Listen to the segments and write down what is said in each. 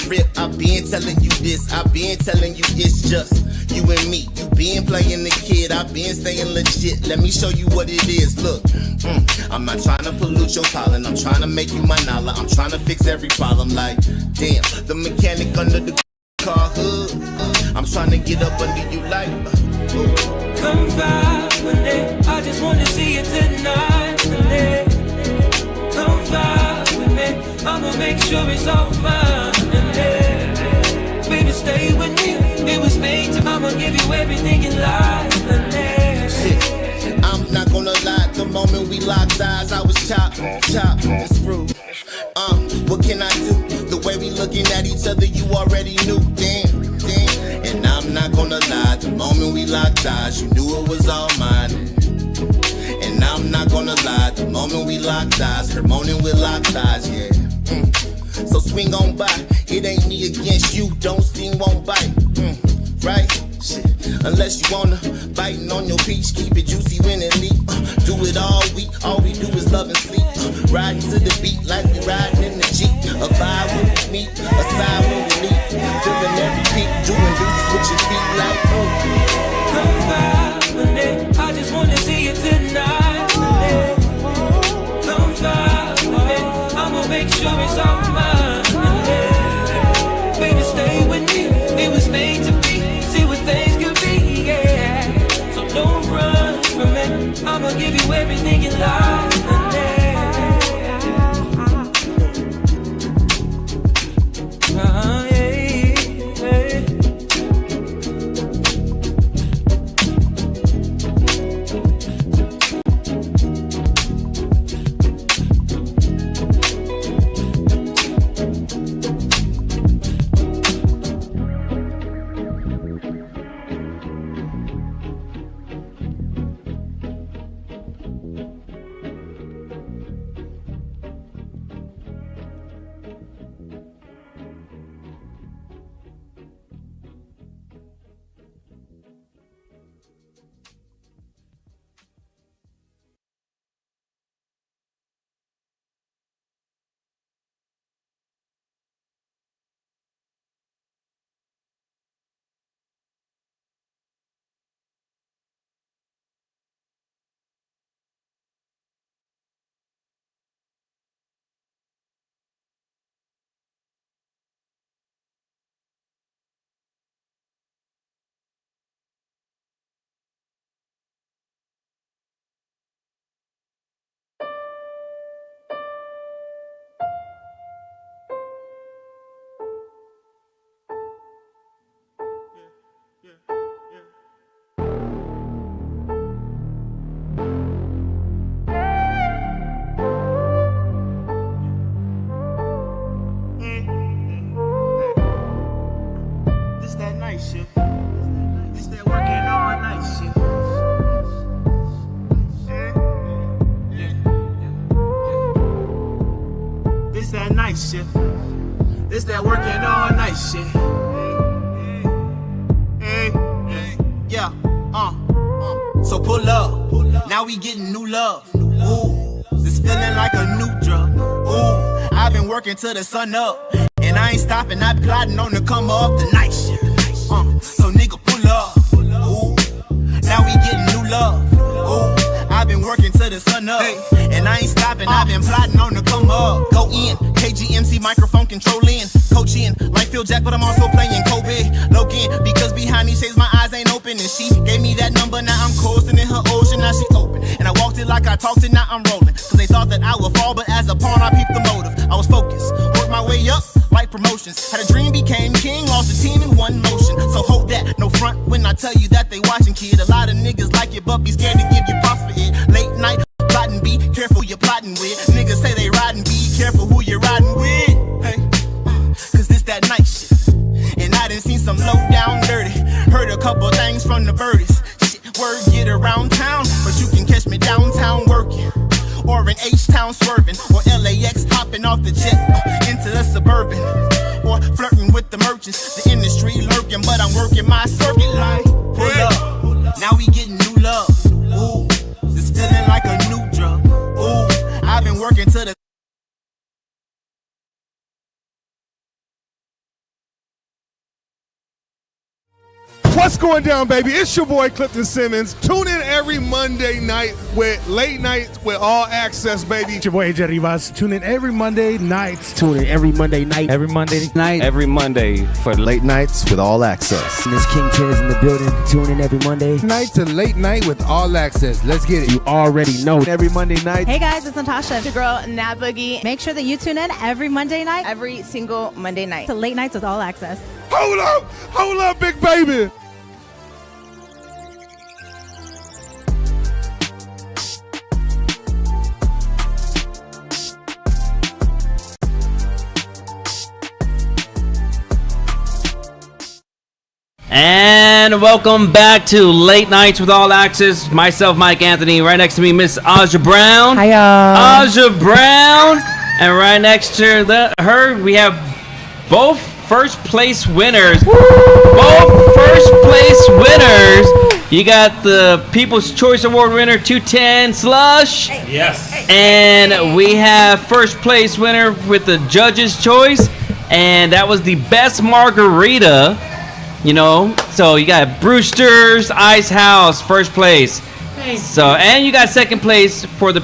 rip, I been telling you this, I been telling you it's just you and me. You been playing the kid, I been staying legit. Let me show you what it is, look. I'm not trying to pollute your pollen, I'm trying to make you my Nala. I'm trying to fix every problem like, damn, the mechanic under the car hood. I'm trying to get up under you like, Come vibe with me, I just wanna see you tonight with me. Come vibe with me, I'ma make sure it's all mine with me. Baby, stay with me, it was made to, I'ma give you everything in life with me. shit. I'm not gonna lie, the moment we locked eyes, I was chopped and screwed. What can I do? The way we looking at each other, you already knew, damn. And I'm not gonna lie, the moment we locked eyes, you knew it was all mine. And I'm not gonna lie, the moment we locked eyes, her moaning with locked eyes, yeah. So swing on by, it ain't me against you, don't sting, won't bite, right? Shit. Unless you wanna biting on your peach, keep it juicy when it leak. Do it all we do is love and sleep. Riding to the beat like we riding in the Jeep. A vibe when we meet, a side when we leap. Feeling every peak, doing deuces with your feet like, Come vibe with me, I just wanna see you tonight with me. Come vibe with me, I'ma make sure it's all mine with me. Baby, stay with me, it was made to be. See what things could be, yeah. So don't run from it, I'ma give you everything you like with me. This that working all night shit. Yeah, so pull up. Now we getting new love. Ooh, this feeling like a new drug. Ooh, I've been working till the sun up, and I ain't stopping. I plotting on the come up the night shit. So nigga pull up. Ooh, now we getting new love. Ooh, I've been working till the sun up, and I ain't stopping. I've been plotting on the come up. Go in, KGMC microphone controlling, coaching like Phil Jack, but I'm also playing Kobe Logan, because behind these shades my eyes ain't open, and she gave me that number. Now I'm coasting in her ocean. Now she open, and I walked it like I talked it. Now I'm rolling, cause they thought that I would fall, but as a pawn I peeped the motive. I was focused, worked my way up like promotions. Had a dream, became king, lost the team in one motion. So hold that, no front when I tell you that they watching, kid. A lot of niggas like it, but be scared to give you props for it. Late night plotting, be careful you're plotting with. Niggas say they riding, be careful who you're riding with. Hey, cause this that night shit, and I done seen some low down dirty. Heard a couple things from the birdies. Shit, word get around town, but you can catch me downtown working, or in H-Town swerving, or LAX hopping off the jet into the suburban, or flirting with the merchants. The industry lurking, but I'm working my circuit like pull up. Now we getting new love. Ooh, this feeling like a new drug. Ooh, I've been working to the What's going down, baby? It's your boy Clifton Simmons. Tune in every Monday night with Late Nights with All Access, baby. It's your boy AJ Rivas. Tune in every Monday night. Tune in every Monday night. Every Monday night. Every Monday for Late Nights with All Access. And this King Tiz in the building. Tune in every Monday night to Late Night with All Access. Let's get it. You already know. Every Monday night. Hey guys, it's Natasha. It's your girl Nat Boogie. Make sure that you tune in every Monday night, every single Monday night to Late Nights with All Access. Hold up, big baby. And welcome back to Late Nights with All Access. Myself, Mike Anthony. Right next to me, Miss Aja Brown. Hi, y'all. Aja Brown. And right next to her, we have both first place winners. Woo! Both first place winners. You got the People's Choice Award winner, 210 Slush. Yes. And we have first place winner with the Judge's Choice. And that was the best margarita. You know, so you got Brewster's Ice House, first place. So, and you got second place for the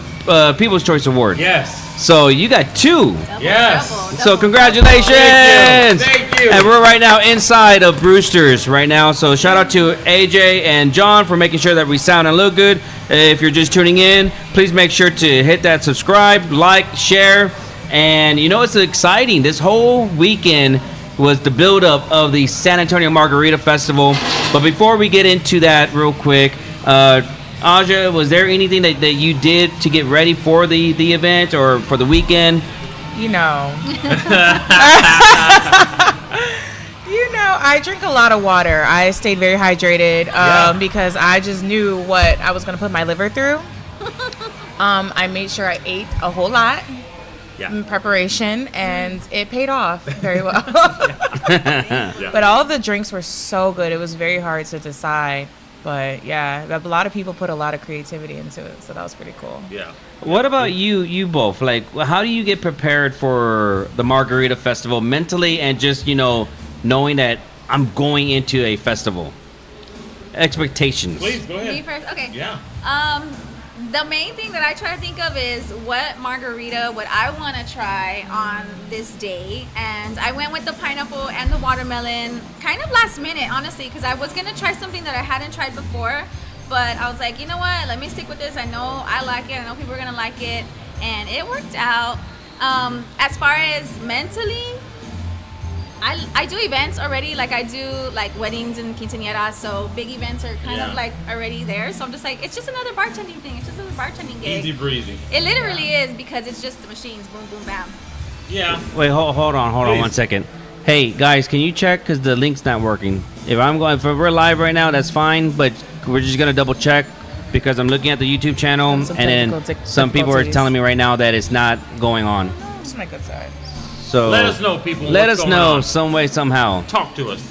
People's Choice Award. Yes. So you got two. Yes. So congratulations. Thank you. And we're right now inside of Brewster's right now. So shout out to AJ and John for making sure that we sound and look good. If you're just tuning in, please make sure to hit that subscribe, like, share. And you know, it's exciting. This whole weekend was the build-up of the San Antonio Margarita Festival. But before we get into that real quick, Aja, was there anything that you did to get ready for the event or for the weekend? You know, I drink a lot of water. I stayed very hydrated because I just knew what I was going to put my liver through. I made sure I ate a whole lot. In preparation, and it paid off very well. But all the drinks were so good. It was very hard to decide. But yeah, a lot of people put a lot of creativity into it, so that was pretty cool. Yeah. What about you both? Like, how do you get prepared for the Margarita Festival mentally and just, you know, knowing that I'm going into a festival? Expectations. Please, go ahead. Me first? Okay. Yeah. The main thing that I try to think of is what margarita would I want to try on this day. And I went with the pineapple and the watermelon kind of last minute, honestly, because I was going to try something that I hadn't tried before. But I was like, you know what? Let me stick with this. I know I like it. I know people are going to like it. And it worked out. As far as mentally, I do events already, like I do like weddings and quinceañeras, so big events are kind of like already there. So I'm just like, it's just another bartending thing. It's just another bartending gig. Easy breezy. It literally is, because it's just the machines, boom, boom, bam. Yeah. Wait, hold on 1 second. Hey guys, can you check because the link's not working? If we're live right now, that's fine, but we're just gonna double check because I'm looking at the YouTube channel, and then some people are telling me right now that it's not going on. It's my good side. So let us know, people. Let us know some way, somehow. Talk to us.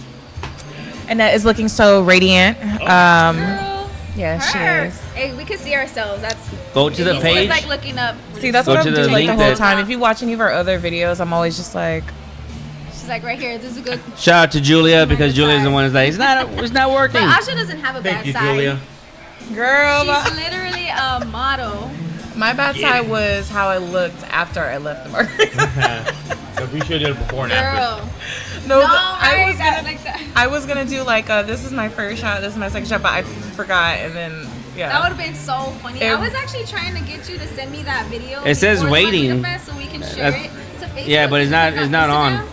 Annette is looking so radiant. Girl, yeah, she is. Hey, we can see ourselves. That's go to the page. It's like looking up. See, that's what I'm doing like the whole time. If you watch any of our other videos, I'm always just like. She's like, right here. This is a good. Shout out to Julia because Julia's the one that's like, it's not working. But Asha doesn't have a bad side. Julia. Girl, she's literally a model. My bad side was how I looked after I left the market. So we should have did it before and after. No, I was gonna do like this is my first shot, this is my second shot, but I forgot, and then yeah. That would have been so funny. I was actually trying to get you to send me that video. It says waiting. So we can share it to Facebook. Yeah, but it's not on.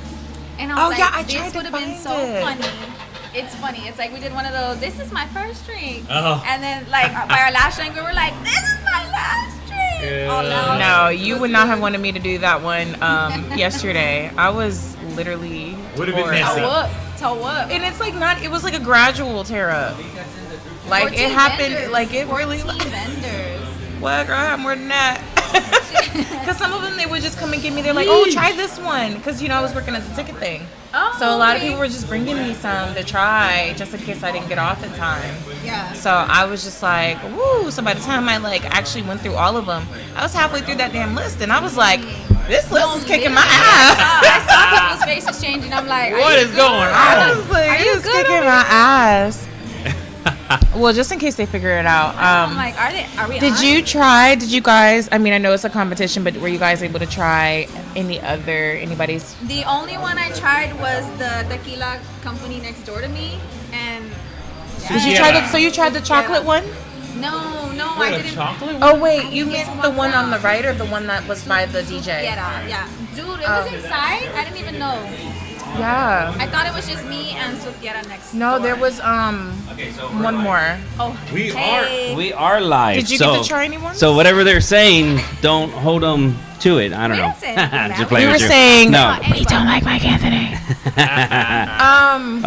And I was like, this would have been so funny. It's funny. It's like we did one of those. This is my first drink. And then like by our last drink, we were like, this is my last drink. No, you would not have wanted me to do that one yesterday. I was literally would have been messy. Toe up. And it's like not. It was like a gradual tear up. Like it happened. Vendors, like it really. Vendors. What, girl? I have more than that. Because some of them, they would just come and give me. They're like, oh, try this one. Because, you know, I was working at the ticket thing. Oh, so a lot of people were just bringing me some to try just in case I didn't get off in time. Yeah. So I was just like, woo. So by the time I like actually went through all of them, I was halfway through that damn list. And I was like, this list is kicking my ass. I saw people's faces changing. I'm like, what is going on? I was like, it's kicking my ass. Well, just in case they figure it out. I'm like, are we Did on? you try? Did you guys? I mean, I know it's a competition, but were you guys able to try anybody's? The only one I tried was the tequila company next door to me, and Did you try the? So you tried the chocolate one? No, Wait, I a didn't. chocolate one? Oh wait, you meant the one on the right or the one that was by the DJ? Yeah. Dude, it was inside. I didn't even know. Yeah. I thought it was just me and Supiera next No, door. there was one more. Oh, We are live. Did you get to try any ones? So whatever they're saying, don't hold them to it. I don't know. Just playing You were with you. saying No. we don't like Mike Anthony.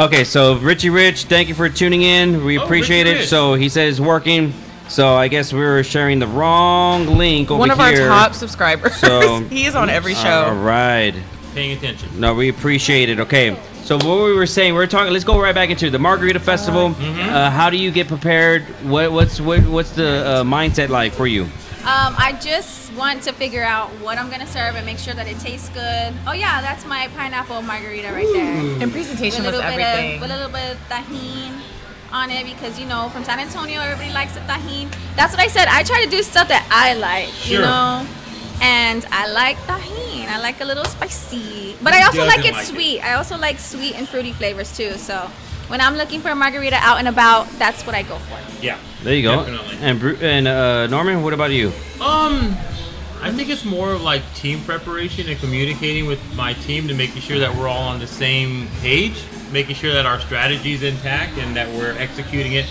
Okay, so Richie Rich, thank you for tuning in. We appreciate Richie it. Rich. So he said it's working. So I guess we were sharing the wrong link over One of here. our top subscribers. So He is on every show. All right. Paying attention. No, we appreciate it. Okay. So what we were saying, we're talking. Let's go right back into the Margarita Festival. How do you get prepared? What's the mindset like for you? I just want to figure out what I'm gonna serve and make sure that it tastes good. Oh yeah, that's my pineapple margarita right there. And presentation With was a little everything. With a little bit of tahini on it because from San Antonio everybody likes the tahini. That's what I said. I try to do stuff that I like, you Sure. know. And I like tahini. I like a little spicy, but I also like it sweet. I also like sweet and fruity flavors too. So when I'm looking for a margarita out and about, that's what I go for. Yeah. There you go. Definitely. And Norman, what about you? I think it's more of like team preparation and communicating with my team to making sure that we're all on the same page, making sure that our strategy is intact and that we're executing it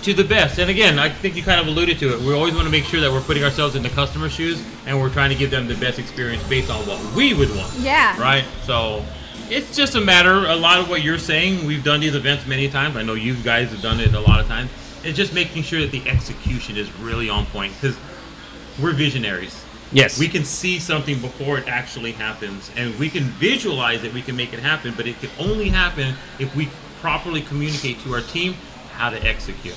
to the best. And again, I think you kind of alluded to it. We always want to make sure that we're putting ourselves in the customer's shoes and we're trying to give them the best experience based on what we would want. Yeah. Right? So it's just a matter, a lot of what you're saying, we've done these events many times. I know you guys have done it a lot of times. It's just making sure that the execution is really on point because we're visionaries. Yes. We can see something before it actually happens, and we can visualize it, we can make it happen, but it can only happen if we properly communicate to our team how to execute.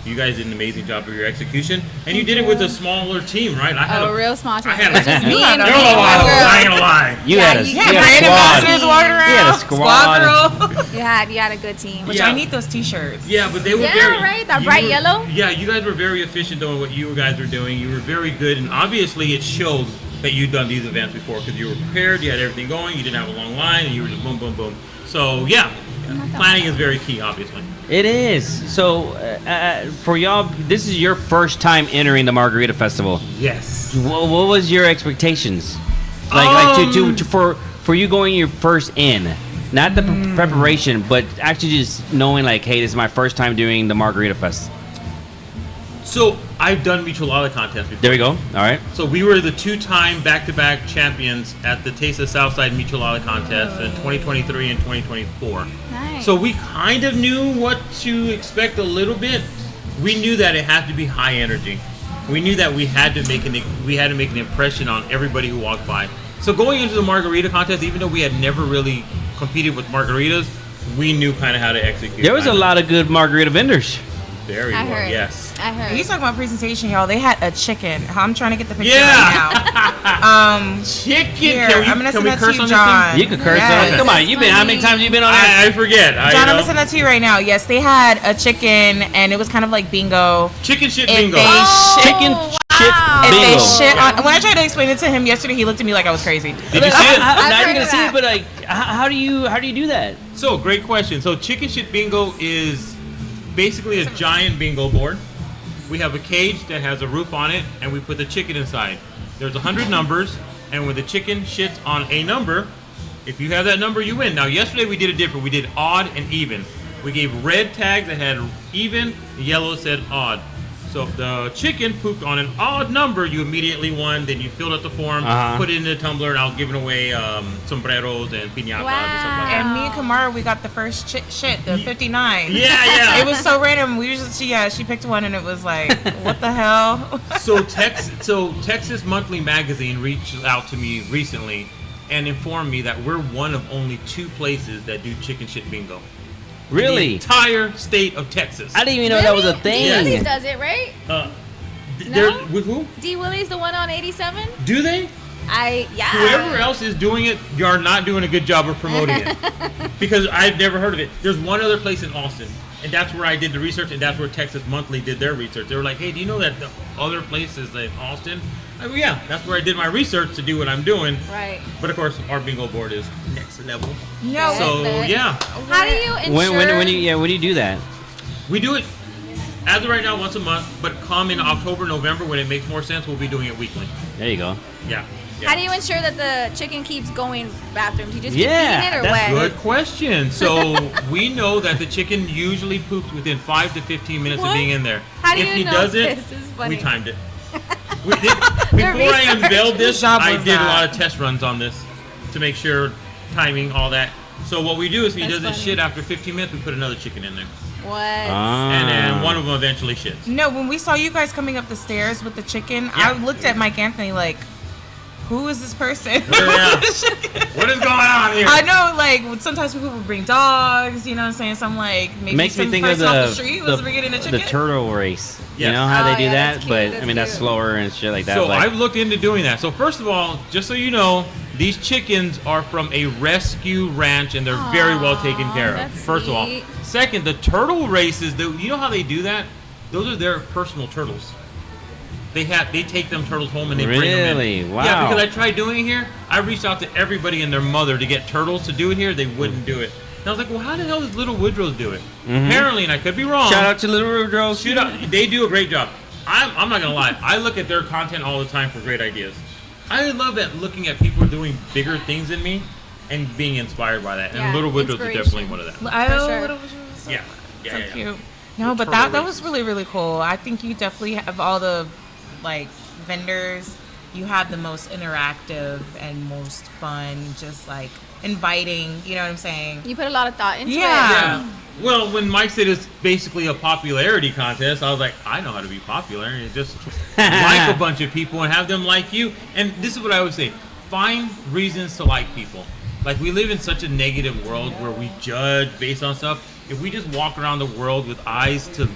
You guys did an amazing job of your execution, and you did it with a smaller team, right? I had A real small team. I had It was just me and there were a lot of them, I ain't gonna lie. You had a brand ambassadors walking around. You had a squad. girl. You had a good team. Which Yeah. I need those T-shirts. Yeah, but they were Yeah, very right? That you bright were- yellow? Yeah, you guys were very efficient though in what you guys were doing. You were very good, and obviously it showed that you'd done these events before because you were prepared, you had everything going, you didn't have a long line, and you were just boom, boom, boom. So yeah, planning is very key, obviously. It is. So for y'all, this is your first time entering the Margarita Festival. Yes. What was your expectations? For you going your first in, not the preparation, but actually just knowing like, hey, this is my first time doing the Margarita Fest. So I've done Michelada contests before. There we go. All right. So we were the two-time back-to-back champions at the Taste of Southside Michelada contest in 2023 and 2024. Nice. So we kind of knew what to expect a little bit. We knew that it had to be high energy. We knew that we had to make an impression on everybody who walked by. So going into the margarita contest, even though we had never really competed with margaritas, we knew kind of how to execute. There was a lot of good margarita vendors. Very I well, heard. yes. I heard. You talking about presentation, y'all? They had a chicken. I'm trying to get the picture Yeah. right now. Chicken. Here, Can I'm gonna we send that to curse you, on this John. thing? You could curse Yes. on it. Come on, you've been how many times you been on it? I forget. John, I'm gonna send that to you right now. Yes, they had a chicken, and it was kind of like bingo. Chicken shit If bingo. they shit- Chicken shit If bingo. they shit on, when I tried to explain it to him yesterday, he looked at me like I was crazy. Did you see it? Now you're heard gonna of see that. it, but like, how do you do that? So, great question. So, chicken shit bingo is basically a giant bingo board. We have a cage that has a roof on it, and we put the chicken inside. There's 100 numbers, and when the chicken shits on a number, if you have that number, you win. Now, yesterday we did it different. We did odd and even. We gave red tags that had even, yellow said odd. So if the chicken pooped on an odd number, you immediately won. Then you filled out the form, put it in the tumbler, and I was giving away sombreros and piñatas and stuff like that. And me and Kamara, we got the first shit, the 59. Yeah. It was so random. We just, she picked one, and it was like, what the hell? So Texas Monthly Magazine reached out to me recently and informed me that we're one of only 2 places that do chicken shit bingo. Really? The entire state of Texas. I didn't even know that was a thing. D. Willie's does it, right? No? With who? D. Willie's the one on 87? Do they? Yeah. Whoever else is doing it, you are not doing a good job of promoting it. Because I've never heard of it. There's one other place in Austin, And that's where I did the research, and that's where Texas Monthly did their research. They were like, hey, do you know that the other place is in Austin? I go, yeah, that's where I did my research to do what I'm doing. Right. But of course, our bingo board is next level. No. So, yeah. How do you ensure? When do you do that? We do it, as of right now, once a month, but come in October, November, when it makes more sense, we'll be doing it weekly. There you go. Yeah. How do you ensure that the chicken keeps going bathrooms? You just keep feeding it or that's what? good question. So we know that the chicken usually poops within 5 to 15 minutes of being in there. How do if you he know doesn't, this is funny? we timed it. Before I unveiled this, I did a lot of test runs on this to make sure timing, all that. So what we do is if he doesn't shit after 15 minutes, we put another chicken in there. What? And then one of them eventually shits. No, when we saw you guys coming up the stairs with the chicken, I looked at Mike Anthony like, who is this person? What is going on here? I know, like, sometimes people would bring dogs, you know what I'm saying? So I'm like, maybe Makes some me think person of off the street was bringing a chicken. the turtle race. You Yes. know how they do that's that, cute, but that's I mean that's cute. slower and shit like that. So but I've looked into doing that. So first of all, just so you know, these chickens are from a rescue ranch and they're very well taken care of. that's First of all. sweet. Second, the turtle races, you know how they do that? Those are their personal turtles. They take them turtles home and they bring them in. Really? Wow. Yeah, because I tried doing it here. I reached out to everybody and their mother to get turtles to do it here. They wouldn't do it. And I was like, well, how the hell does Little Woodrow's do it? Apparently, and I could be wrong. Shout out to Little Woodrow's. They do a great job. I'm not going to lie. I look at their content all the time for great ideas. I love looking at people doing bigger things than me and being inspired by that. Yeah, And Little Woodrow's is definitely one of them. Little Yeah. so cute. No, but that was really, really cool. I think you definitely have all the, like, vendors. You have the most interactive and most fun, just, like, inviting, you know what I'm saying? You put a lot of thought into it. Yeah. Well, when Mike said it's basically a popularity contest, I was like, I know how to be popular. And just like a bunch of people and have them like you. And this is what I always say. Find reasons to like people. Like, we live in such a negative world where we judge based on stuff. If we just walk around the world with eyes to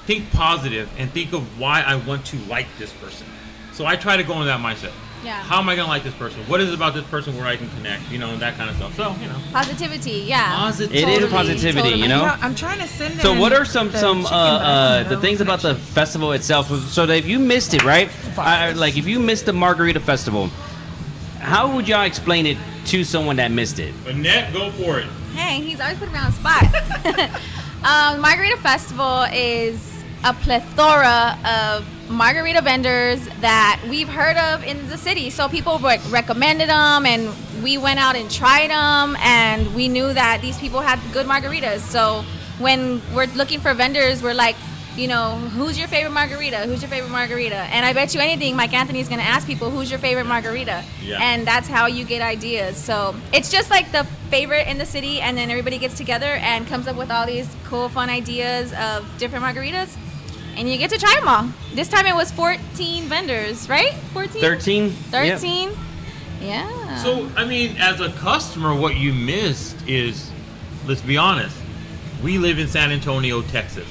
think positive and think of why I want to like this person. So I try to go in that mindset. Yeah. How am I going to like this person? What is it about this person where I can connect? You know, and that kind of stuff. So, you know. Positivity, yeah. It is positivity, you know. I'm trying to send. So what are some the things about the festival itself? So that if you missed it, right? Like if you missed the Margarita Festival, how would y'all explain it to someone that missed it? Annette, go for it. Hey, he's always putting me on the spot. Margarita Festival is a plethora of margarita vendors that we've heard of in the city. So people recommended them, and we went out and tried them, and we knew that these people had good margaritas. So when we're looking for vendors, we're like, you know, who's your favorite margarita? Who's your favorite margarita? And I bet you anything, Mike Anthony's going to ask people, who's your favorite margarita? Yeah. And that's how you get ideas. So it's just like the favorite in the city, and then everybody gets together and comes up with all these cool, fun ideas of different margaritas. And you get to try them all. This time it was 14 vendors, right? 14? 13. 13? Yep. Yeah. So, I mean, as a customer, what you missed is, let's be honest, we live in San Antonio, Texas.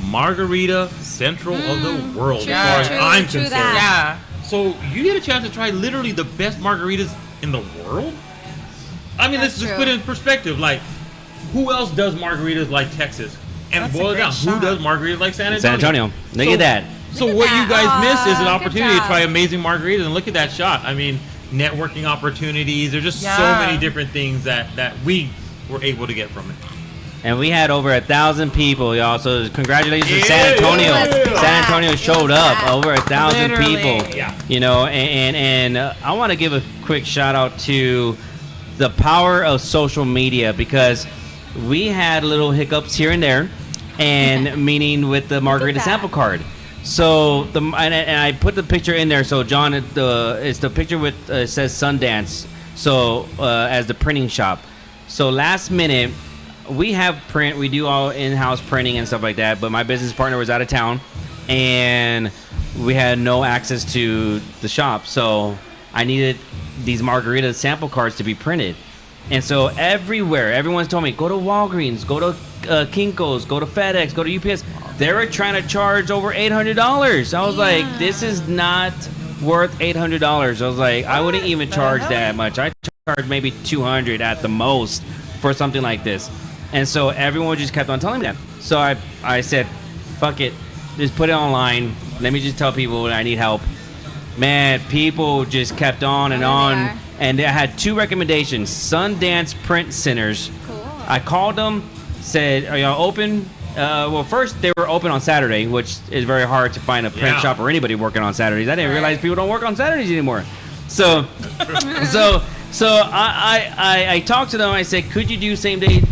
Margarita Central of the world, true, as far as I'm true concerned. that. Yeah. So you get a chance to try literally the best margaritas in the world? I mean, let's just true. put it in perspective. Like, who else does margaritas like Texas? And That's a boil it great down. shot. Who does margaritas like San Antonio? San Antonio. Look at that. So Look at what that. you guys missed is an Aw, opportunity good to try job. amazing margaritas, and look at that shot. I mean, networking opportunities. There's just so Yeah. many different things that we were able to get from it. And we had over 1,000 people, y'all. So congratulations to Yeah. San Antonio. It was San Antonio packed. showed It was up. packed. Over 1,000 Literally. people. Yeah. You know, and I want to give a quick shout out to the power of social media, because we had little hiccups here and there, and meaning with the margarita that. sample card. So and I put the picture in there. So John, it's the picture with it says Sundance. So as the printing shop. So last minute, we have print. We do all in-house printing and stuff like that. But my business partner was out of town, and we had no access to the shop. So I needed these margarita sample cards to be printed. And so everywhere, everyone's told me, go to Walgreens, go to Kinko's, go to FedEx, go to UPS. They were trying to charge over $800. I was like, this is not worth $800. I was like, I wouldn't even charge that much. I charge maybe $200 at the most for something like this. And so everyone just kept on telling me that. So I said, fuck it, just put it online. Let me just tell people I need help. Man, people just kept on and on. And I had 2 recommendations. Sundance Print Centers. Cool. I called them, said, are y'all open? Well, first they were open on Saturday, which is very hard to find a print shop or anybody working on Saturdays. I didn't realize people don't work on Saturdays anymore. So I talked to them. I said, could you do same day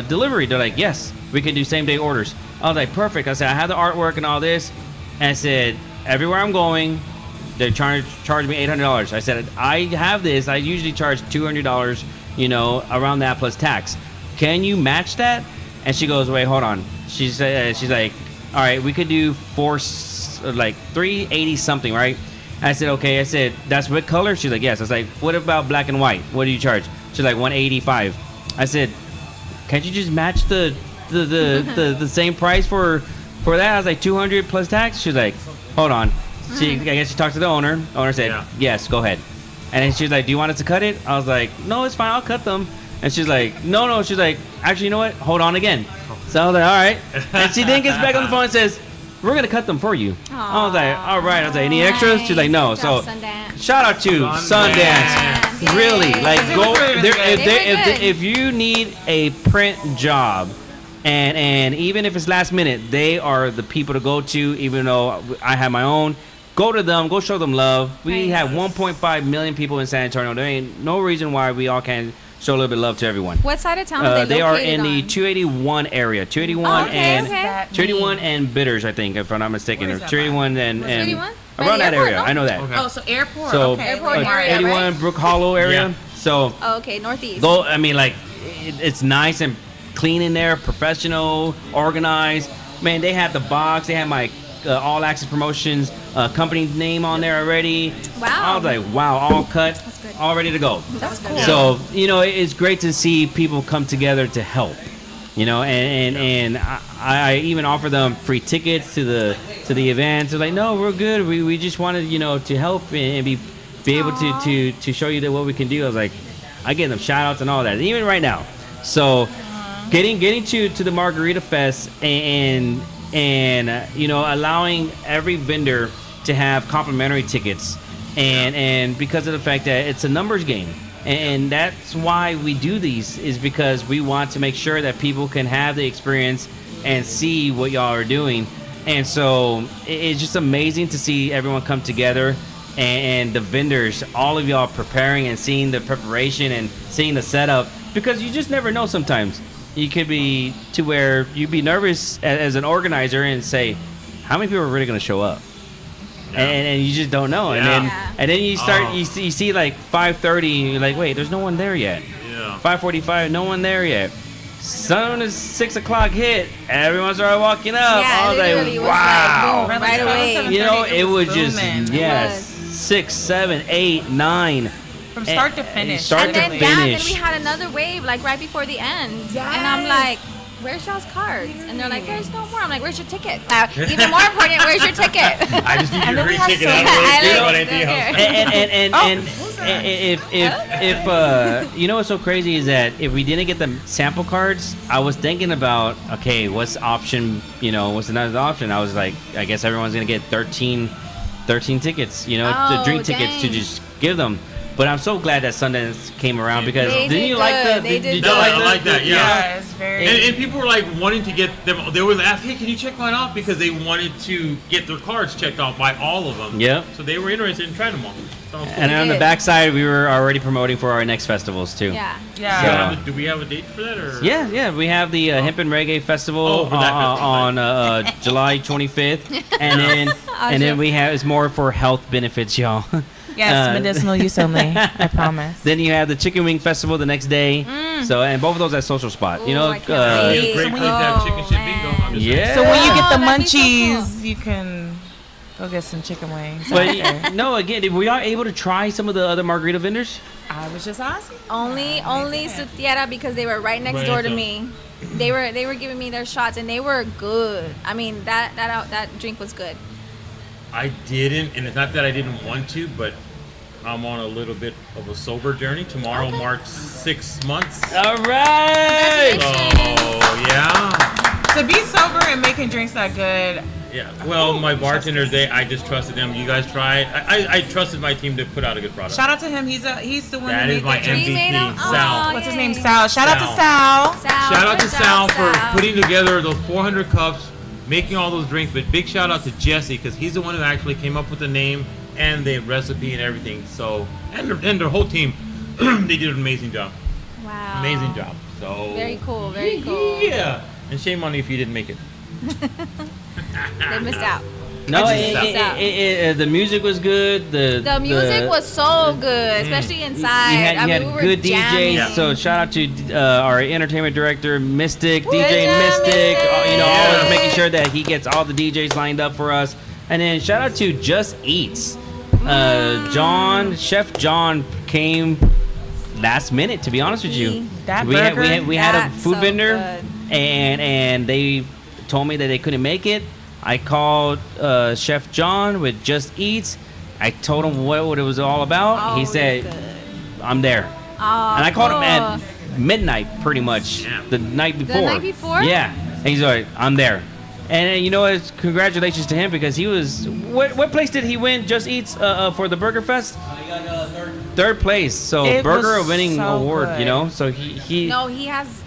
delivery? They're like, yes, we can do same day orders. I was like, perfect. I said, I have the artwork and all this. And I said, everywhere I'm going, they're trying to charge me $800. I said, I have this. I usually charge $200, around that plus tax. Can you match that? And she goes, wait, hold on. She's like, all right, we could do 380 something, right? I said, okay. I said, that's what color? She's like, yes. I was like, what about black and white? What do you charge? She's like, 185. I said, can't you just match the same price for that? I was like, 200 plus tax. She's like, hold on. I guess she talked to the owner. The owner said, yes, go ahead. And then she's like, do you want us to cut it? I was like, no, it's fine. I'll cut them. And she's like, no. She's like, actually, you know what? Hold on again. So I was like, all right. And she then gets back on the phone and says, we're going to cut them for you. Aww. I was like, all right. I was like, any extras? She's like, no. So shout out to Sundance. Really. Like, go if you need a print job, and even if it's last minute, they are the people to go to, even though I have my own. Go to them. Go show them love. We have 1.5 million people in San Antonio. There ain't no reason why we all can't show a little bit of love to everyone. What side of town are they are in the 281 area. 281 and Bitters, I think, if I'm not mistaken. Or 281 and around that area. No? I know that. Okay. Oh, so airport. So airport area, 81 right? Brook Hollow area. Yeah. So northeast. Go. I mean, like, it's nice and clean in there, professional, organized. Man, they had the box. They had my All Access Promotions company name on there already. Wow. I was like, wow, all cut, all ready to go. That's cool. So, it's great to see people come together to help. And I even offer them free tickets to the event. They're like, no, we're good. We just wanted, to help and be able to show you that what we can do. I was like, I give them shout outs and all that, even right now. So getting to the Margarita Fest and allowing every vendor to have complimentary tickets, and because of the fact that it's a numbers game, and that's why we do these, is because we want to make sure that people can have the experience and see what y'all are doing. And so it's just amazing to see everyone come together, and the vendors, all of y'all preparing and seeing the preparation and seeing the setup, because you just never know. Sometimes you could be to where you'd be nervous as an organizer and say, how many people are really going to show up? Yeah. And you just don't know. Yeah. And then you start, you see like 5:30, and you're like, wait, there's no one there yet. Yeah. 5:45, no one there yet. Soon as 6 o'clock hit, everyone started walking up. Yeah, I was like, wow. Like, boom, right away. It was just, 6, 7, 8, 9. From start to finish. Start to finish. Then we had another wave, like right before the end. Yes. And I'm like, where's y'all's cards? And they're like, there's no more. I'm like, where's your ticket? Even more important, where's your ticket? I just need your free ticket. I don't really if what's so crazy is that if we didn't get the sample cards, I was thinking about, okay, what's option, what's another option? I was like, I guess everyone's gonna get 13 tickets, the drink tickets to just give them. But I'm so glad that Sundance came around, because didn't you like that? I like that. Yeah. It's very. And people were like wanting to get them. They were asking, hey, can you check mine off? Because they wanted to get their cards checked off by all of them. Yep. So they were interested in trying them all. Cool. And on the backside, we were already promoting for our next festivals too. Yeah. So, do we have a date for that? Or? Yeah. We have the Hemp and Reggae Festival on July 25th, and then we have, it's more for health benefits, y'all. Yes, medicinal use only. I promise. Then you have the Chicken Wing Festival the next day. So, and both of those at Social Spot. Ooh, great place to have chicken shit bingo. Yeah. So when you get the so munchies, cool. you can go get some chicken wings. But no, again, were y'all able to try some of the other margarita vendors? I was just asking. Only Sutiera, because they were right next door to me. They were giving me their shots, and they were good. I mean, that drink was good. I didn't, and it's not that I didn't want to, but I'm on a little bit of a sober journey. Tomorrow marks 6 months. All right. So yeah. To be sober and making drinks that good. Yeah. Well, my bartenders, I just trusted them. You guys tried. I trusted my team to put out a good product. Shout out to him. He's the one That who is made my the drinks. MVP, Sal. What's his name? Sal. Shout out to Sal. Shout out to Sal for putting together those 400 cups, making all those drinks. But big shout out to Jesse because he's the one who actually came up with the name and the recipe and everything. So and their whole team, they did an amazing job. Wow. Amazing job. So Very cool. Very cool. Yeah. And shame on you if you didn't make it. They missed out. No, the music was good. The music was so good, especially inside. You had we were good jamming. DJs. So shout out to our entertainment director, Mystic, DJ Mystic. Always making sure that he gets all the DJs lined up for us. And then shout out to Just Eats. Chef John came last minute. To be honest with you, we had a food vendor, and they told me that they couldn't make it. I called Chef John with Just Eats. I told him what it was all about. He said, I'm there. And I called him at midnight pretty much the night before. The night before? Yeah. And he's like, I'm there. And you know, it's congratulations to him because he was, what place did he win Just Eats for the Burger Fest? He got third place. So It burger was winning so award, good. you know. So he No,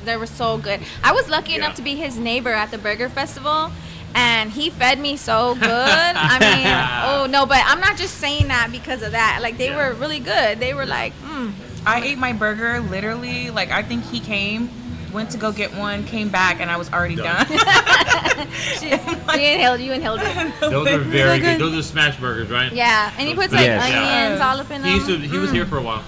they were so good. I was lucky enough to be his neighbor at the Burger Festival. And he fed me so good. I mean, but I'm not just saying that because of that. Like, they were really good. They were like, I ate my burger literally. Like, I think he went to go get one, came back, and I was already done. You inhaled it. Those are very good. Those are smash burgers, right? Yeah, and he puts like onions all up in them. He was here for a while.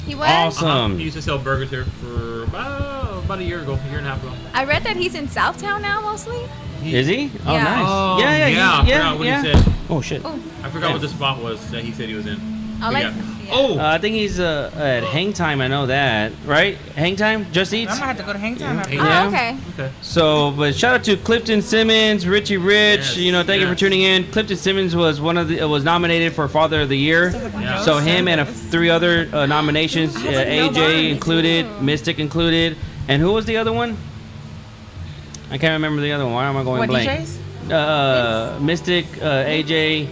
He was? Awesome. He used to sell burgers here for about a year and a half ago. I read that he's in Southtown now mostly. Is he? Oh, Yeah. nice. Oh, Yeah. I forgot what he said. Oh shit. I forgot what the spot was that he said he was in. I think he's at Hang Time. I know that, right? Hang Time, Just Eats. I'm gonna have to go to Hang Time. After Oh, okay. So, but shout out to Clifton Simmons, Richie Rich. Thank you for tuning in. Clifton Simmons was was nominated for Father of the Year. So him and 3 other nominations, AJ included, Mystic included, and who was the other one? I can't remember the other one. Why am I going blank? DJs? Mystic, AJ,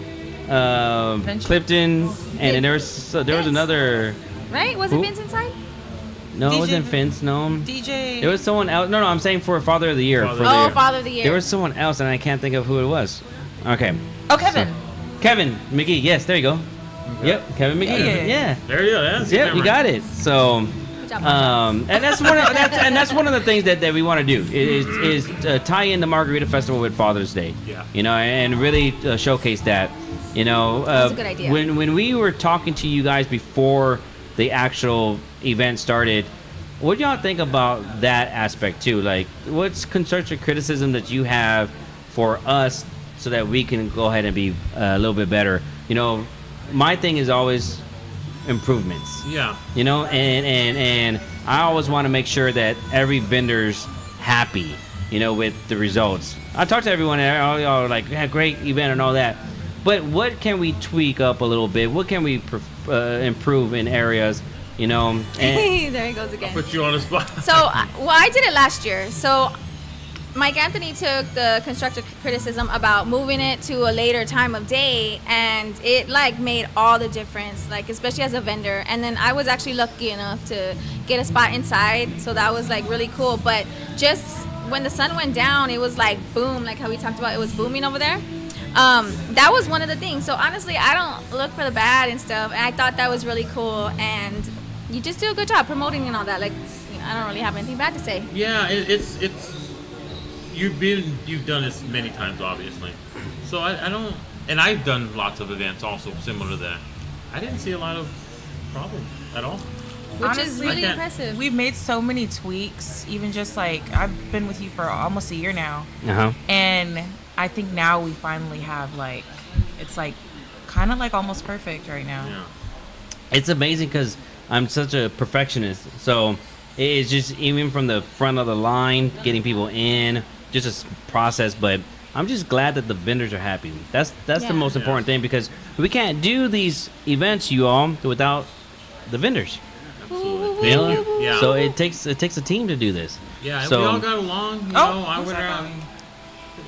Clifton, and then there was another. Right? Was it Vince inside? No, it wasn't Vince. No. DJ. It was someone else. No, I'm saying for Father of the Year. Father of the Year. There was someone else, and I can't think of who it was. Okay. Oh, Kevin. Kevin McGee. Yes, there you go. Okay. Yep, Kevin McGee. Yeah. There you go. Yep, you got it. So. And that's one of the things that we want to do is tie in the Margarita Festival with Father's Day. Yeah. And really showcase that. That's a good idea. When we were talking to you guys before the actual event started, what do y'all think about that aspect too? Like, what's constructive criticism that you have for us so that we can go ahead and be a little bit better? My thing is always improvements. Yeah. And I always want to make sure that every vendor's happy, with the results. I talk to everyone and all y'all are like, yeah, great event and all that. But what can we tweak up a little bit? What can we improve in areas, And there he goes again. I'll put you on the spot. So, I did it last year. So, Mike Anthony took the constructive criticism about moving it to a later time of day, and it made all the difference, especially as a vendor. And then I was actually lucky enough to get a spot inside, so that was really cool. But just when the sun went down, it was boom, like how we talked about, it was booming over there. That was one of the things. So honestly, I don't look for the bad and stuff, and I thought that was really cool. And you just do a good job promoting and all that. I don't really have anything bad to say. Yeah, it's. You've done this many times, obviously. So I don't, and I've done lots of events also similar to that. I didn't see a lot of problems at all. Which is really impressive. We've made so many tweaks, even just I've been with you for almost a year now. Uh-huh. And I think now we finally have it's kind of almost perfect right now. Yeah. It's amazing because I'm such a perfectionist. So it's just even from the front of the line, getting people in, just a process. But I'm just glad that the vendors are happy. That's Yeah. the most important thing, because we can't do these events, you all, without the vendors. Absolutely. You Thank know? you. Yeah. So it takes a team to do this. Yeah, and So we all got along. You know, I went around.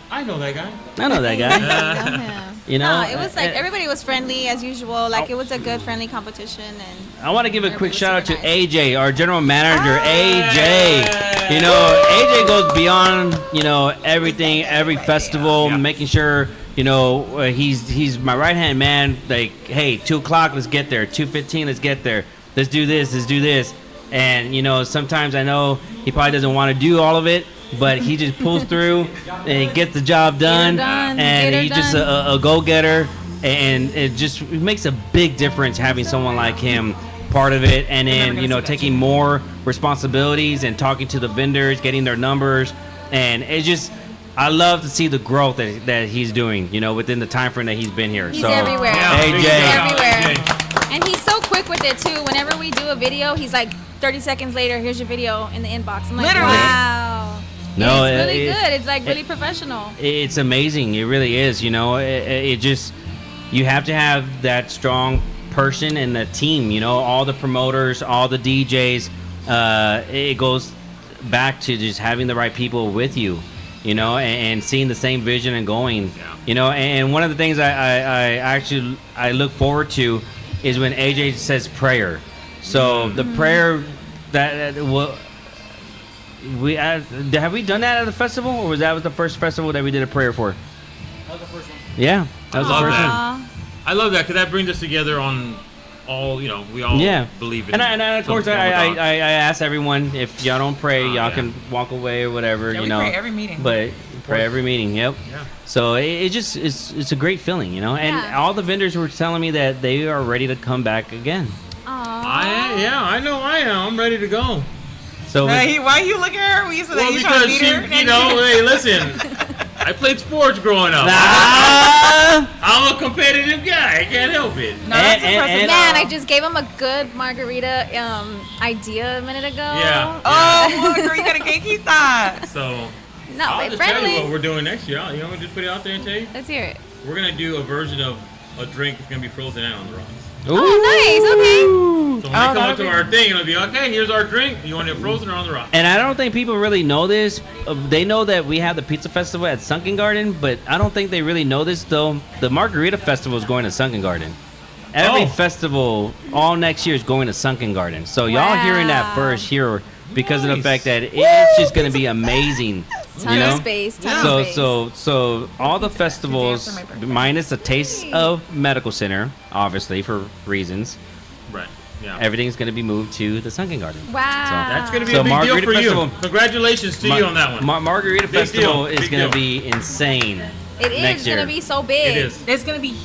I know that guy. I know that guy. You know, No, it was like everybody was friendly as usual. Like it was a good, friendly competition, and I want to give a quick everybody shout out was to super AJ, our general manager, AJ. You know, AJ goes beyond, you know, everything, every festival, making sure, you know, he's my right hand man. Like, hey, 2:00, let's get there. 2:15, let's get there. Let's do this. Let's do this. And you know, sometimes I know he probably doesn't want to do all of it, but he just pulls through and gets the job done. And he's just a go-getter, and it makes a big difference having someone like him part of it. And then, you know, taking more responsibilities and talking to the vendors, getting their numbers, and it just, I love to see the growth that he's doing, you know, within the time frame that he's been here. He's so everywhere. AJ. He's everywhere. And he's so quick with it too. Whenever we do a video, he's like 30 seconds later, here's your video in the inbox. I'm like, Literally. wow. No, it's really good. It's like really professional. It's amazing. It really is. You know, it just, you have to have that strong person and the team. You know, all the promoters, all the DJs. It goes back to just having the right people with you. You know, and seeing the same vision and going. You know, and one of the things I look forward to is when AJ says prayer. So the prayer that have we done that at the festival, or was that the first festival that we did a prayer for? That was the first one. Yeah, that was the first one. I love that, because that brings us together on all, you know, we all believe in. And of course, I ask everyone, if y'all don't pray, y'all can walk away or whatever. Yeah, you we know, pray every meeting. But pray every meeting. Yep. Yeah. So it's a great feeling, you know. And all the vendors were telling me that they are ready to come back again. I know I am. I'm ready to go. So Hey, why you looking at her? You said that you trying to because beat her? you know, hey, listen. I played sports growing up. I'm a competitive guy. I can't help it. No, that's impressive. Man, I just gave him a good margarita idea a minute ago. Yeah. Oh, girl, you gotta gatekeep that. So No, I'll but just tell you friendly. what we're doing next year. You know, we just put it out there and tell you. Let's hear it. We're gonna do a version of a drink that's gonna be frozen out on the rocks. Oh, nice. Okay. So when they come up to our thing, it'll be okay. Here's our drink. You want it frozen or on the rocks? And I don't think people really know this. They know that we have the pizza festival at Sunken Garden, but I don't think they really know this, though. The Margarita Festival is going to Sunken Garden. Every festival all next year is going to Sunken Garden. So y'all hearing that first here, because of the fact that it's just going to be amazing. Ton of space. Ton of space. So all the festivals, minus the Taste of Medical Center, obviously for reasons. Right. Yeah. Everything's going to be moved to the Sunken Garden. Wow. That's going to be a big deal for you. Congratulations to you on that one. Margarita Big Festival deal. is going to be insane. It is next year. gonna be so big. It is. There's gonna be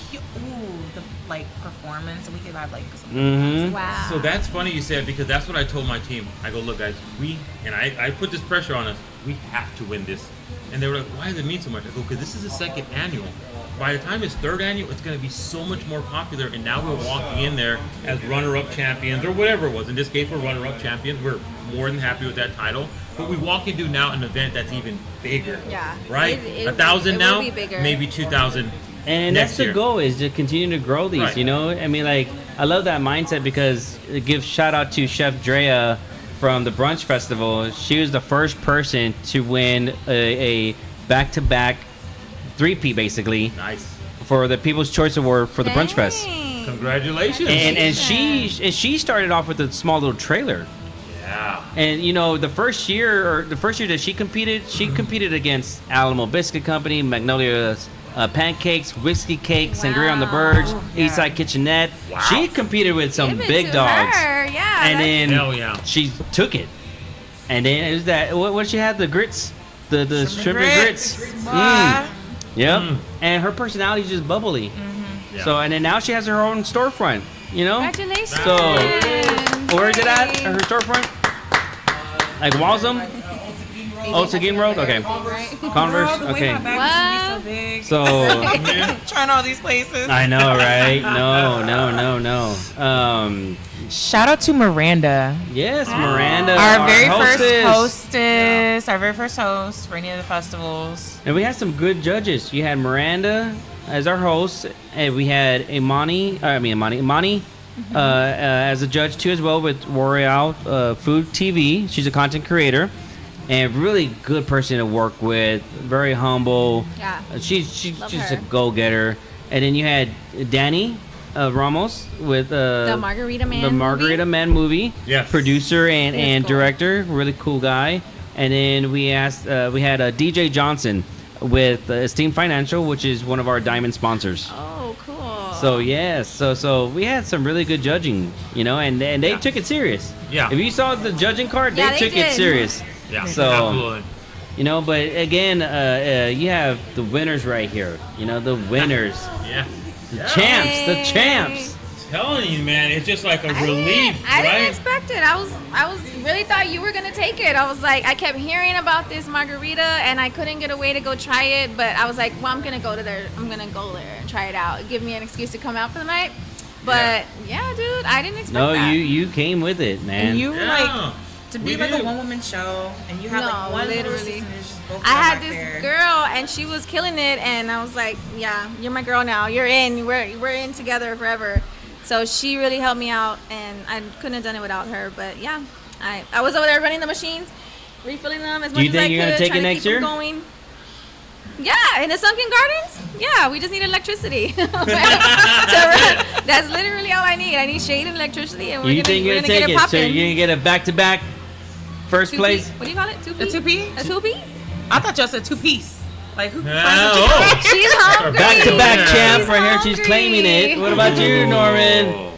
the like performance, and we could have like some Wow. So that's funny you said, because that's what I told my team. I go, look, guys, I put this pressure on us. We have to win this. And they were like, why does it mean so much? I go, because this is the second annual. By the time it's third annual, it's going to be so much more popular. And now we're walking in there as runner-up champions, or whatever it was. In this case, we're runner-up champions. We're more than happy with that title. But we walk into now an event that's even bigger. Yeah. Right? It 1,000 will now, be bigger. maybe 2,000. And next that's the year. goal, is to continue to grow these, Right. you know? I mean, like, I love that mindset, because it gives shout out to Chef Drea from the Brunch Festival. She was the first person to win a back-to-back three-peat, basically. Nice. For the People's Choice Award for the Brunch Fest. Congratulations. And she started off with a small little trailer. Yeah. And you know, the first year that she competed against Alamo Biscuit Company, Magnolia's Pancakes, Whiskey Cake, Sangria on the Verge, Eastside Kitchenette. Wow. She competed with some Give it big to dogs. her. Yeah. And then Hell yeah. she took it. And then it was that what she had, the grits, the shrimp and grits. Yep. And her personality is just bubbly. Yeah. So, and then now she has her own storefront, you know? Congratulations. So, where is it at? Her storefront? Like Walsham? Oh, Seguin Road? Okay. Converse? Okay. What? So. Trying all these places. I know, right? No. Shout out to Miranda. Yes, Miranda. Our very first hostess. Our very first host for any of the festivals. And we had some good judges. You had Miranda as our host, and we had Imani as a judge too as well with Royale Food TV. She's a content creator and really good person to work with. Very humble. Yeah. She's just a go-getter. And then you had Danny Ramos with the Margarita Man. The Margarita Man movie. Yes. Producer and director. Really cool guy. And then we had DJ Johnson with Esteem Financial, which is one of our diamond sponsors. Oh, cool. So yes, so we had some really good judging, and they took it serious. Yeah. If you saw the judging card, they took it serious. Yeah. So, absolutely. But again, you have the winners right here. The winners. Yeah. The champs. Telling you, man, it's just like a relief. I didn't expect it. I was really thought you were gonna take it. I was like, I kept hearing about this margarita, and I couldn't get away to go try it. But I was like, well, I'm gonna go there and try it out. Give me an excuse to come out for the night. But yeah, dude, I didn't expect that. No, you came with it, man. And you like to be like a one-woman show, and you have like one literally. Both I had back this there. girl, and she was killing it, and I was like, yeah, you're my girl now. You're in. We're in together forever. So she really helped me out, and I couldn't have done it without her. But yeah, I was over there running the machines, refilling them as much as I could. Do you think you're gonna take it next year? Going. Yeah, in the Sunken Gardens. Yeah, we just need electricity. That's literally all I need. I need shade and electricity, and we're think you're gonna take get it it? So popping. you're gonna get a back-to-back first place? What do you call it? 2P? A 2P? A 2P? I thought y'all said 2-piece. Like who? She's hungry. Back-to-back champ She's right here. She's claiming it. What about you, Norman?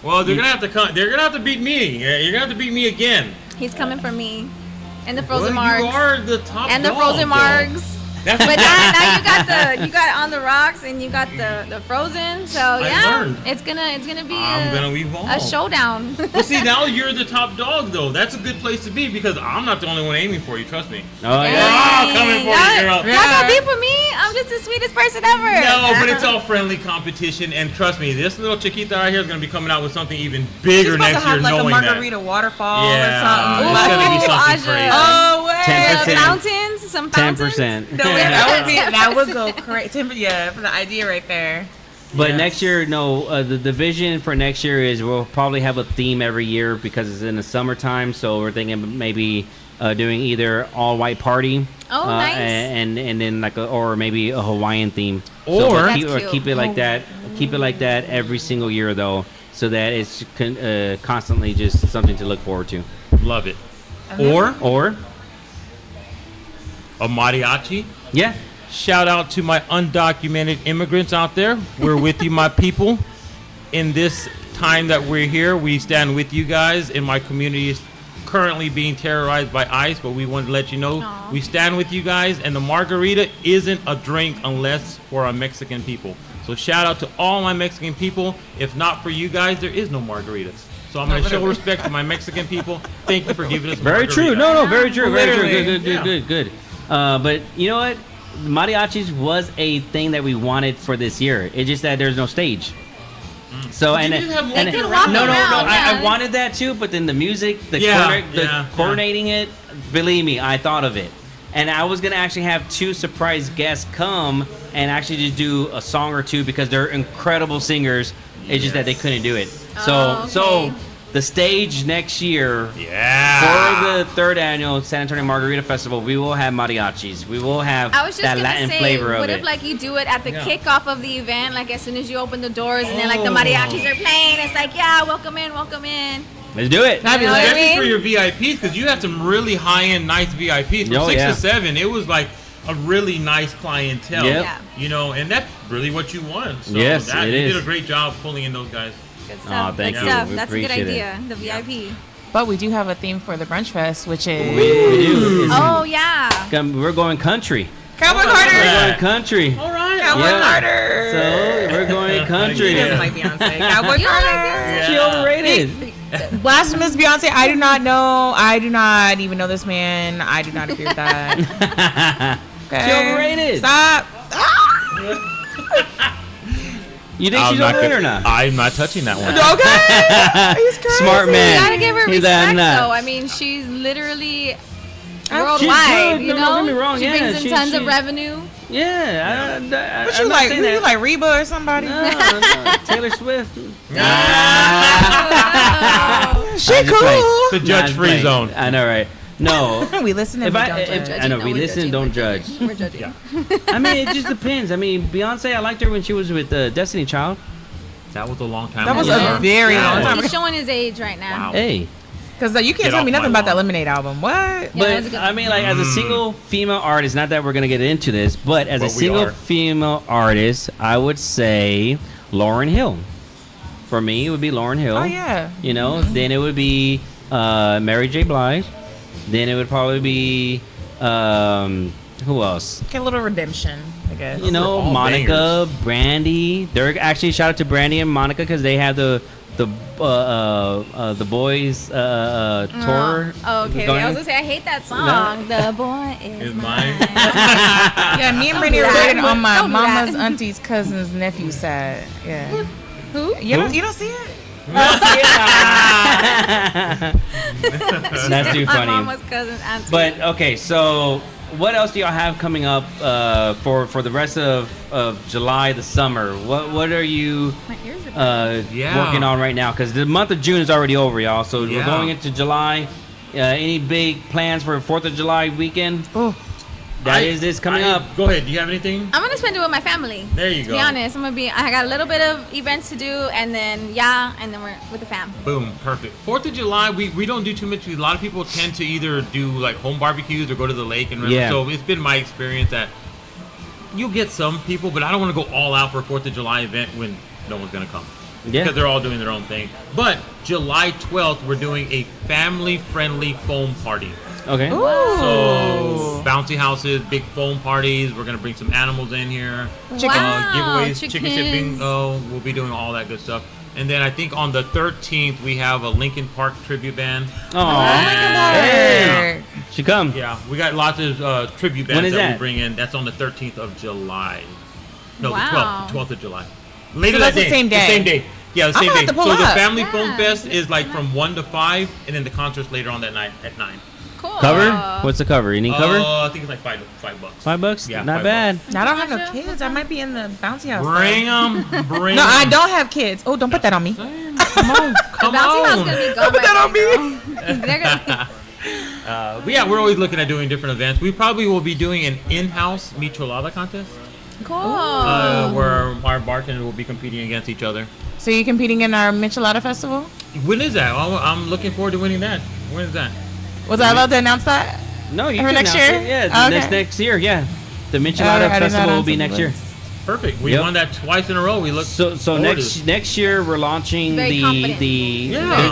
Well, they're gonna have to come. They're gonna have to beat me. You're gonna have to beat me again. He's coming for me. And the frozen Well, margs. you are the top And the dog, frozen though. margs. But now you got on the rocks, and you got the frozen. So yeah, learned. it's gonna be I'm gonna evolve. a showdown. But see, now you're the top dog, though. That's a good place to be because I'm not the only one aiming for you. Trust me. Oh We're all coming for you, girl. Y'all gonna be for me? I'm just the sweetest person ever. No, but it's all friendly competition, and trust me, this little chiquita right here is gonna be coming out with something even bigger next year. Have like knowing a margarita waterfall Yeah, or something. it's gonna be something crazy. Oh wait. 10%. Fountains, some fountains. 10%. No, that would go crazy. Yeah, for the idea right there. But next year, the vision for next year is we'll probably have a theme every year because it's in the summertime. So we're thinking maybe doing either all white party. Oh, nice. And then or maybe a Hawaiian theme. Or- keep it like that. Keep it like that every single year though, so that it's constantly just something to look forward to. Love it. Or a mariachi. Yeah. Shout out to my undocumented immigrants out there. We're with you, my people. In this time that we're here, we stand with you guys. In my community is currently being terrorized by ICE, but we want to let you know we stand with you guys. And the margarita isn't a drink unless for our Mexican people. So shout out to all my Mexican people. If not for you guys, there is no margaritas. So I'm going to show respect to my Mexican people. Thank you for giving us Very margarita. true. No, very true. Very Literally. true. Good. But you know what? Mariachis was a thing that we wanted for this year. It's just that there's no stage. So But you just have more people walk no. around, I wanted that too, but then the music, the coordinating it. Believe me, I thought of it, and I was gonna actually have 2 surprise guests come and actually just do a song or 2 because they're incredible singers. It's just that they couldn't do it. So the stage next year for the 3rd annual San Antonio Margarita Festival, we will have mariachis. We will have I was just that gonna Latin say, flavor of what it. if like you do it at the kickoff of the event, like as soon as you open the doors, and then like the mariachis are playing, it's like welcome in. Let's do it. That'd be especially for your VIPs, because you have some really high-end, nice VIPs. From 6 to 7, it was like a really nice clientele. And that's really what you want. So Yes, it you is. did a great job pulling in those guys. Good stuff. Thank Good you. stuff. We That's a good appreciate idea. The VIP. But we do have a theme for the Brunch Fest, which is We do. Oh yeah. We're going country. Cowboy Carter. We're going country. All right. Cowboy Carter. So we're going country. He doesn't like Beyonce. Cowboy Carter. She overrated. Blasphemous Beyonce. I do not know. I do not even know this man. I do not agree with that. Okay. She overrated. Stop. You think she's overrated or not? I'm not touching that one. Okay. He's crazy. Smart man. You gotta give her He's that respect, nut. though. I mean, she's literally She's worldwide. good. You No, know, don't get me wrong. she Yeah, brings in she- tons she- of revenue. Yeah. What you like? Who you like, Reba or somebody? No, Taylor Swift. She cool. It's a judge-free zone. I know, right? No. We listen and If we I, don't if, judge. I know, No, we we're listen, judging, don't we're judge. We're judging. I mean, it just depends. I mean, Beyonce, I liked her when she was with Destiny Child. That was a long time That was ago. a very long time He's ago. showing his age right now. Wow. Hey. Because you can't Get tell me off nothing my about that lawn. Lemonade album. What? Yeah, But that was a good I mean, like as a single female artist, not that we're gonna get into this, but as a But we single are. female artist, I would say Lauryn Hill. For me, it would be Lauryn Hill. Oh, yeah. You know, then it would be Mary J. Blige. Then it would probably be who else? Get a little redemption, I guess. You know, all Monica, Brandy. They're actually shout out to Brandy and Monica because they have the boys tour. Oh, okay. going. I was gonna say I hate that song. The boy is mine. Yeah, me and Brittany Don't do related that. on my Don't do mama's that. auntie's cousin's nephew side. Yeah. Who? You don't see it? That's too My funny. mama's cousin auntie. But okay, so what else do y'all have coming up for the rest of July, the summer? What are you My ears are working on right now? Because the month of June is already over, y'all. So we're Yeah. going into July. Any big plans for 4th of July weekend? Oh. That is this coming up. Go ahead. Do you have anything? I'm gonna spend it with my family. There you To go. be honest, I got a little bit of events to do, and then we're with the fam. Boom, perfect. 4th of July, we don't do too much. A lot of people tend to either do like home barbecues or go to the lake and Yeah. So it's been my experience that you'll get some people, but I don't want to go all out for a 4th of July event when no one's gonna come. Yeah. Because they're all doing their own thing. But July 12th, we're doing a family-friendly foam party. Okay. So bouncy houses, big foam parties. We're gonna bring some animals in here. Wow, Giveaways, chicken shit chickens. bingo. We'll be doing all that good stuff. And then I think on the 13th we have a Linkin Park tribute band. Hey, she come. Yeah, we got lots of tribute When bands is that we that? bring in. That's on the 13th of July. No, Wow. the 12th of July. Later So that's that the same day. The same day. Yeah, the I'm same gonna day. have to So pull the up. Family Foam Yeah. Fest is like from 1 to 5, and then the concert's later on that night at 9. Cool. Cover? What's the cover? You need cover? I think it's like $5. $5? Yeah, Not $5. bad. I don't have no kids. I might be in the bouncy house. Bring them. Bring No, I 'em. don't have kids. Oh, don't put that on me. Come on. The Come bouncy house is on. gonna be gone by then, girl. They're gonna But yeah, we're always looking at doing different events. We probably will be doing an in-house Michelada contest cool. where our bartenders will be competing against each other. So you're competing in our Michelada Festival? When is that? I'm looking forward to winning that. When is that? Was I allowed to announce that? No, you For can next announce year? it. Yeah, Okay. next year, yeah. The Michelada I didn't Festival will announce be it, next but- year. Perfect. We Yep. won that twice in a row. We look So forward to it. next year we're launching Very confident.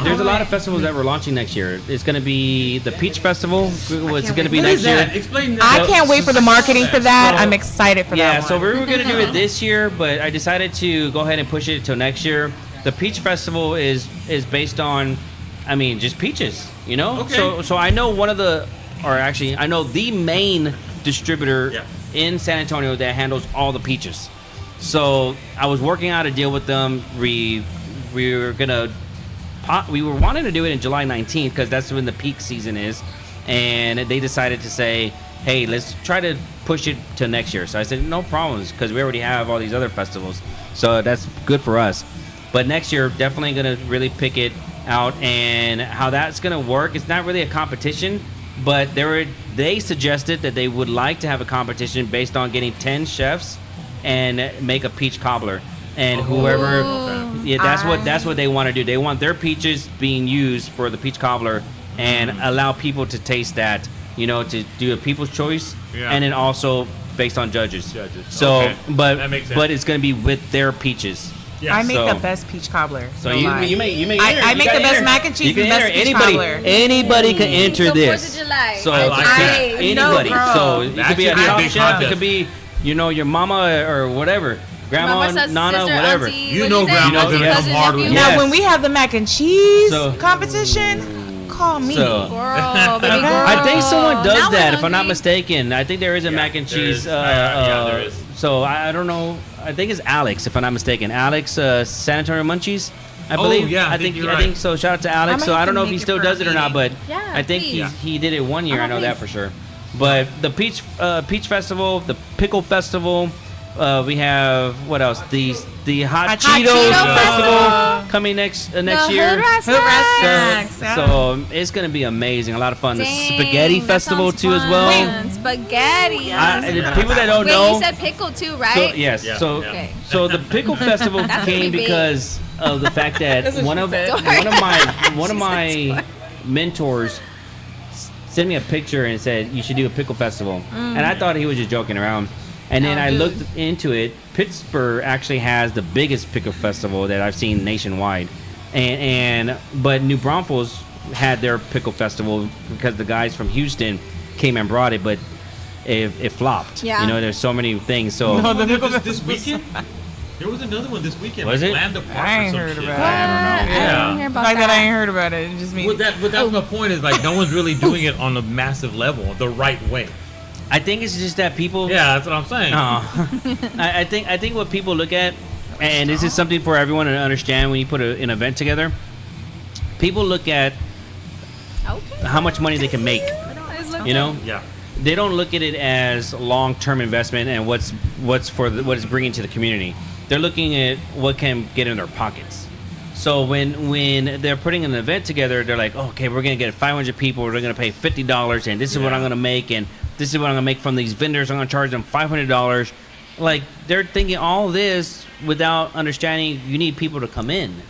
there's a lot of festivals that we're launching next year. It's going to be the Peach Festival. It's going to be What next is year. that? Explain that. I can't wait for the marketing for that. I'm excited for that Yeah, one. so we were going to do it this year, but I decided to go ahead and push it till next year. The Peach Festival is based on, I mean, just peaches, you know? Okay. So I know I know the main distributor in San Antonio that handles all the peaches. So I was working out a deal with them. We were wanting to do it in July 19th because that's when the peak season is, and they decided to say, hey, let's try to push it to next year. So I said, no problems, because we already have all these other festivals, so that's good for us. But next year, definitely going to really pick it out, and how that's going to work, it's not really a competition, but they suggested that they would like to have a competition based on getting 10 chefs and make a peach cobbler, and whoever, that's what they want to do. They want their peaches being used for the peach cobbler, and allow people to taste that, to do a people's choice, and then also based on judges. So, Okay. That makes sense. but it's going to be with their peaches. Yeah. I make So- the best peach cobbler. So no you lie. make I make the best mac and cheese You can and best enter. peach Anybody cobbler. can enter So this. 4th of July. So I like that. anybody. No, bro. So it That could be a should be a top big chef. It contest. could be your mama or whatever. Grandma, Nana, sister, whatever. auntie, You what'd know you say? grandma's Nephew, gonna come cousin, hard with nephew? you. Now, when we have the mac and cheese So- competition, call me. So- Girl, baby girl. I think someone does Now we're that, if I'm not hungry. mistaken. I think there is a mac and there cheese. is. Yeah, there is. So I don't know. I think it's Alex, if I'm not mistaken. Alex, San Antonio Munchies, I Oh, believe. yeah, I I think think you're I right. think so. Shout out to Alex. I might So I have don't to know if he make it still for does a it or not, but Yeah, I think please. he did it one year. Oh, I know that please. for sure. But the Peach Festival, the Pickle Festival. We have what else? The Hot Hot Cheetos Cheeto Festival coming next year. Hood Rat Hood Rat Snacks. Snacks. So it's gonna be amazing. A lot of fun. The Dang, Spaghetti that Festival sounds too as fun. well. Wait, spaghetti. The people that don't Wait, know. you said pickle too, right? So yes, Yeah, so yeah. Okay. so the Pickle Festival That's came pretty big. because of the fact that That's what one she of said. one of my mentors sent me a picture and said you should do a pickle festival, and I thought he was just joking around. And then Oh, I dude. looked into it. Pittsburgh actually has the biggest pickle festival that I've seen nationwide, but New Braunfels had their pickle festival because the guys from Houston came and brought it, but it flopped. Yeah. You know, there's so many things. So No, the There pickle was this weekend? There was another one this weekend. Was like it? Land Apart I or ain't some heard shit. about it. I Yeah. didn't hear about Like that, I that. ain't heard about it. It just means But that's my point is like no one's really doing it on a massive level, the right way. I think it's just that people. Yeah, that's what I'm saying. I think what people look at, and this is something for everyone to understand when you put an event together. People look at Okay. how much money they can make. You know, Yeah. they don't look at it as long-term investment and what it's bringing to the community. They're looking at what can get in their pockets. So when they're putting an event together, they're like, okay, we're gonna get 500 people. We're gonna pay $50, and this is what Yeah. I'm gonna make, and this is what I'm gonna make from these vendors. I'm gonna charge them $500. Like they're thinking all this without understanding you need people to come in,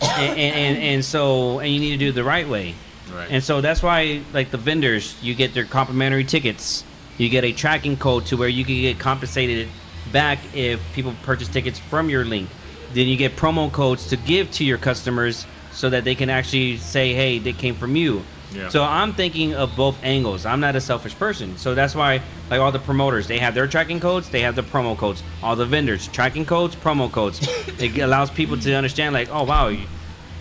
and so you need to do it the right way. Right. And so that's why, like the vendors, you get their complimentary tickets. You get a tracking code to where you can get compensated back if people purchase tickets from your link. Then you get promo codes to give to your customers so that they can actually say, hey, they came from you. Yeah. So I'm thinking of both angles. I'm not a selfish person. So that's why, like all the promoters, they have their tracking codes, they have the promo codes. All the vendors, tracking codes, promo codes. It allows people to understand, like, oh, wow,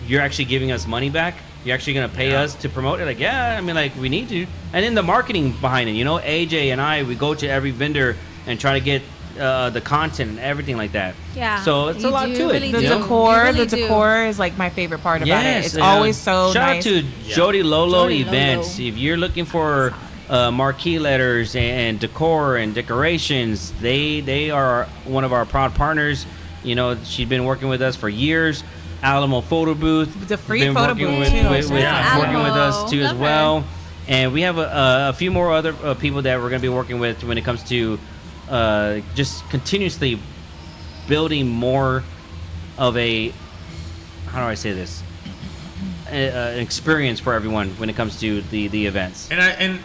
you're actually giving us money back? You're actually going to pay us to promote it? Like, yeah, I mean, like, we need to. And then the marketing behind it, you know, AJ and I, we go to every vendor and try to get the content and everything like that. Yeah. So it's a You lot do to it. really you the know? decor. You really The do. decor is like my favorite part about it. It's always so Shout nice. out to Jody Lolo Jody Events. Lolo. If you're looking for marquee letters and decor and decorations, they are one of our proud partners. You know, she's been working with us for years. Alamo Photo Booth. The free been photo working booth, with, too. with, Yeah. working with us Alamo. too as Love her. well. And we have a few more other people that we're going to be working with when it comes to just continuously building more of a, how do I say this, an experience for everyone when it comes to the events. And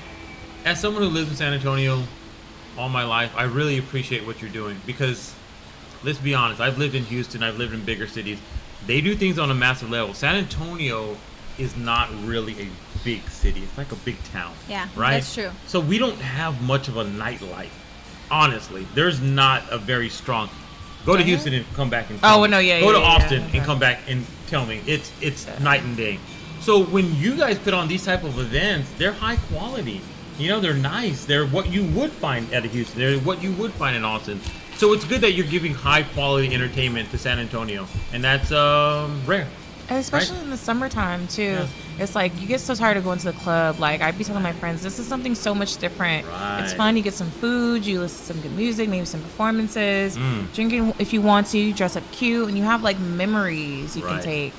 as someone who lives in San Antonio all my life, I really appreciate what you're doing because let's be honest, I've lived in Houston, I've lived in bigger cities. They do things on a massive level. San Antonio is not really a big city. It's like a big town. Yeah, right? that's true. So we don't have much of a nightlife. Honestly, there's not a very strong. Go to Houston and come back and tell Oh, me. no, yeah, Go to yeah, Austin yeah. and come back and tell me. It's night and day. So when you guys put on these type of events, they're high quality. You know, they're nice. They're what you would find at a Houston. They're what you would find in Austin. So it's good that you're giving high quality entertainment to San Antonio, and that's rare. And especially Right? in the summertime too. Yeah. It's like you get so tired of going to the club. Like I'd be telling my friends, this is something so much different. It's Right. fun. You get some food, you listen to some good music, maybe some performances, Mm. drinking if you want to, you dress up cute, and you have like memories you can Right. take.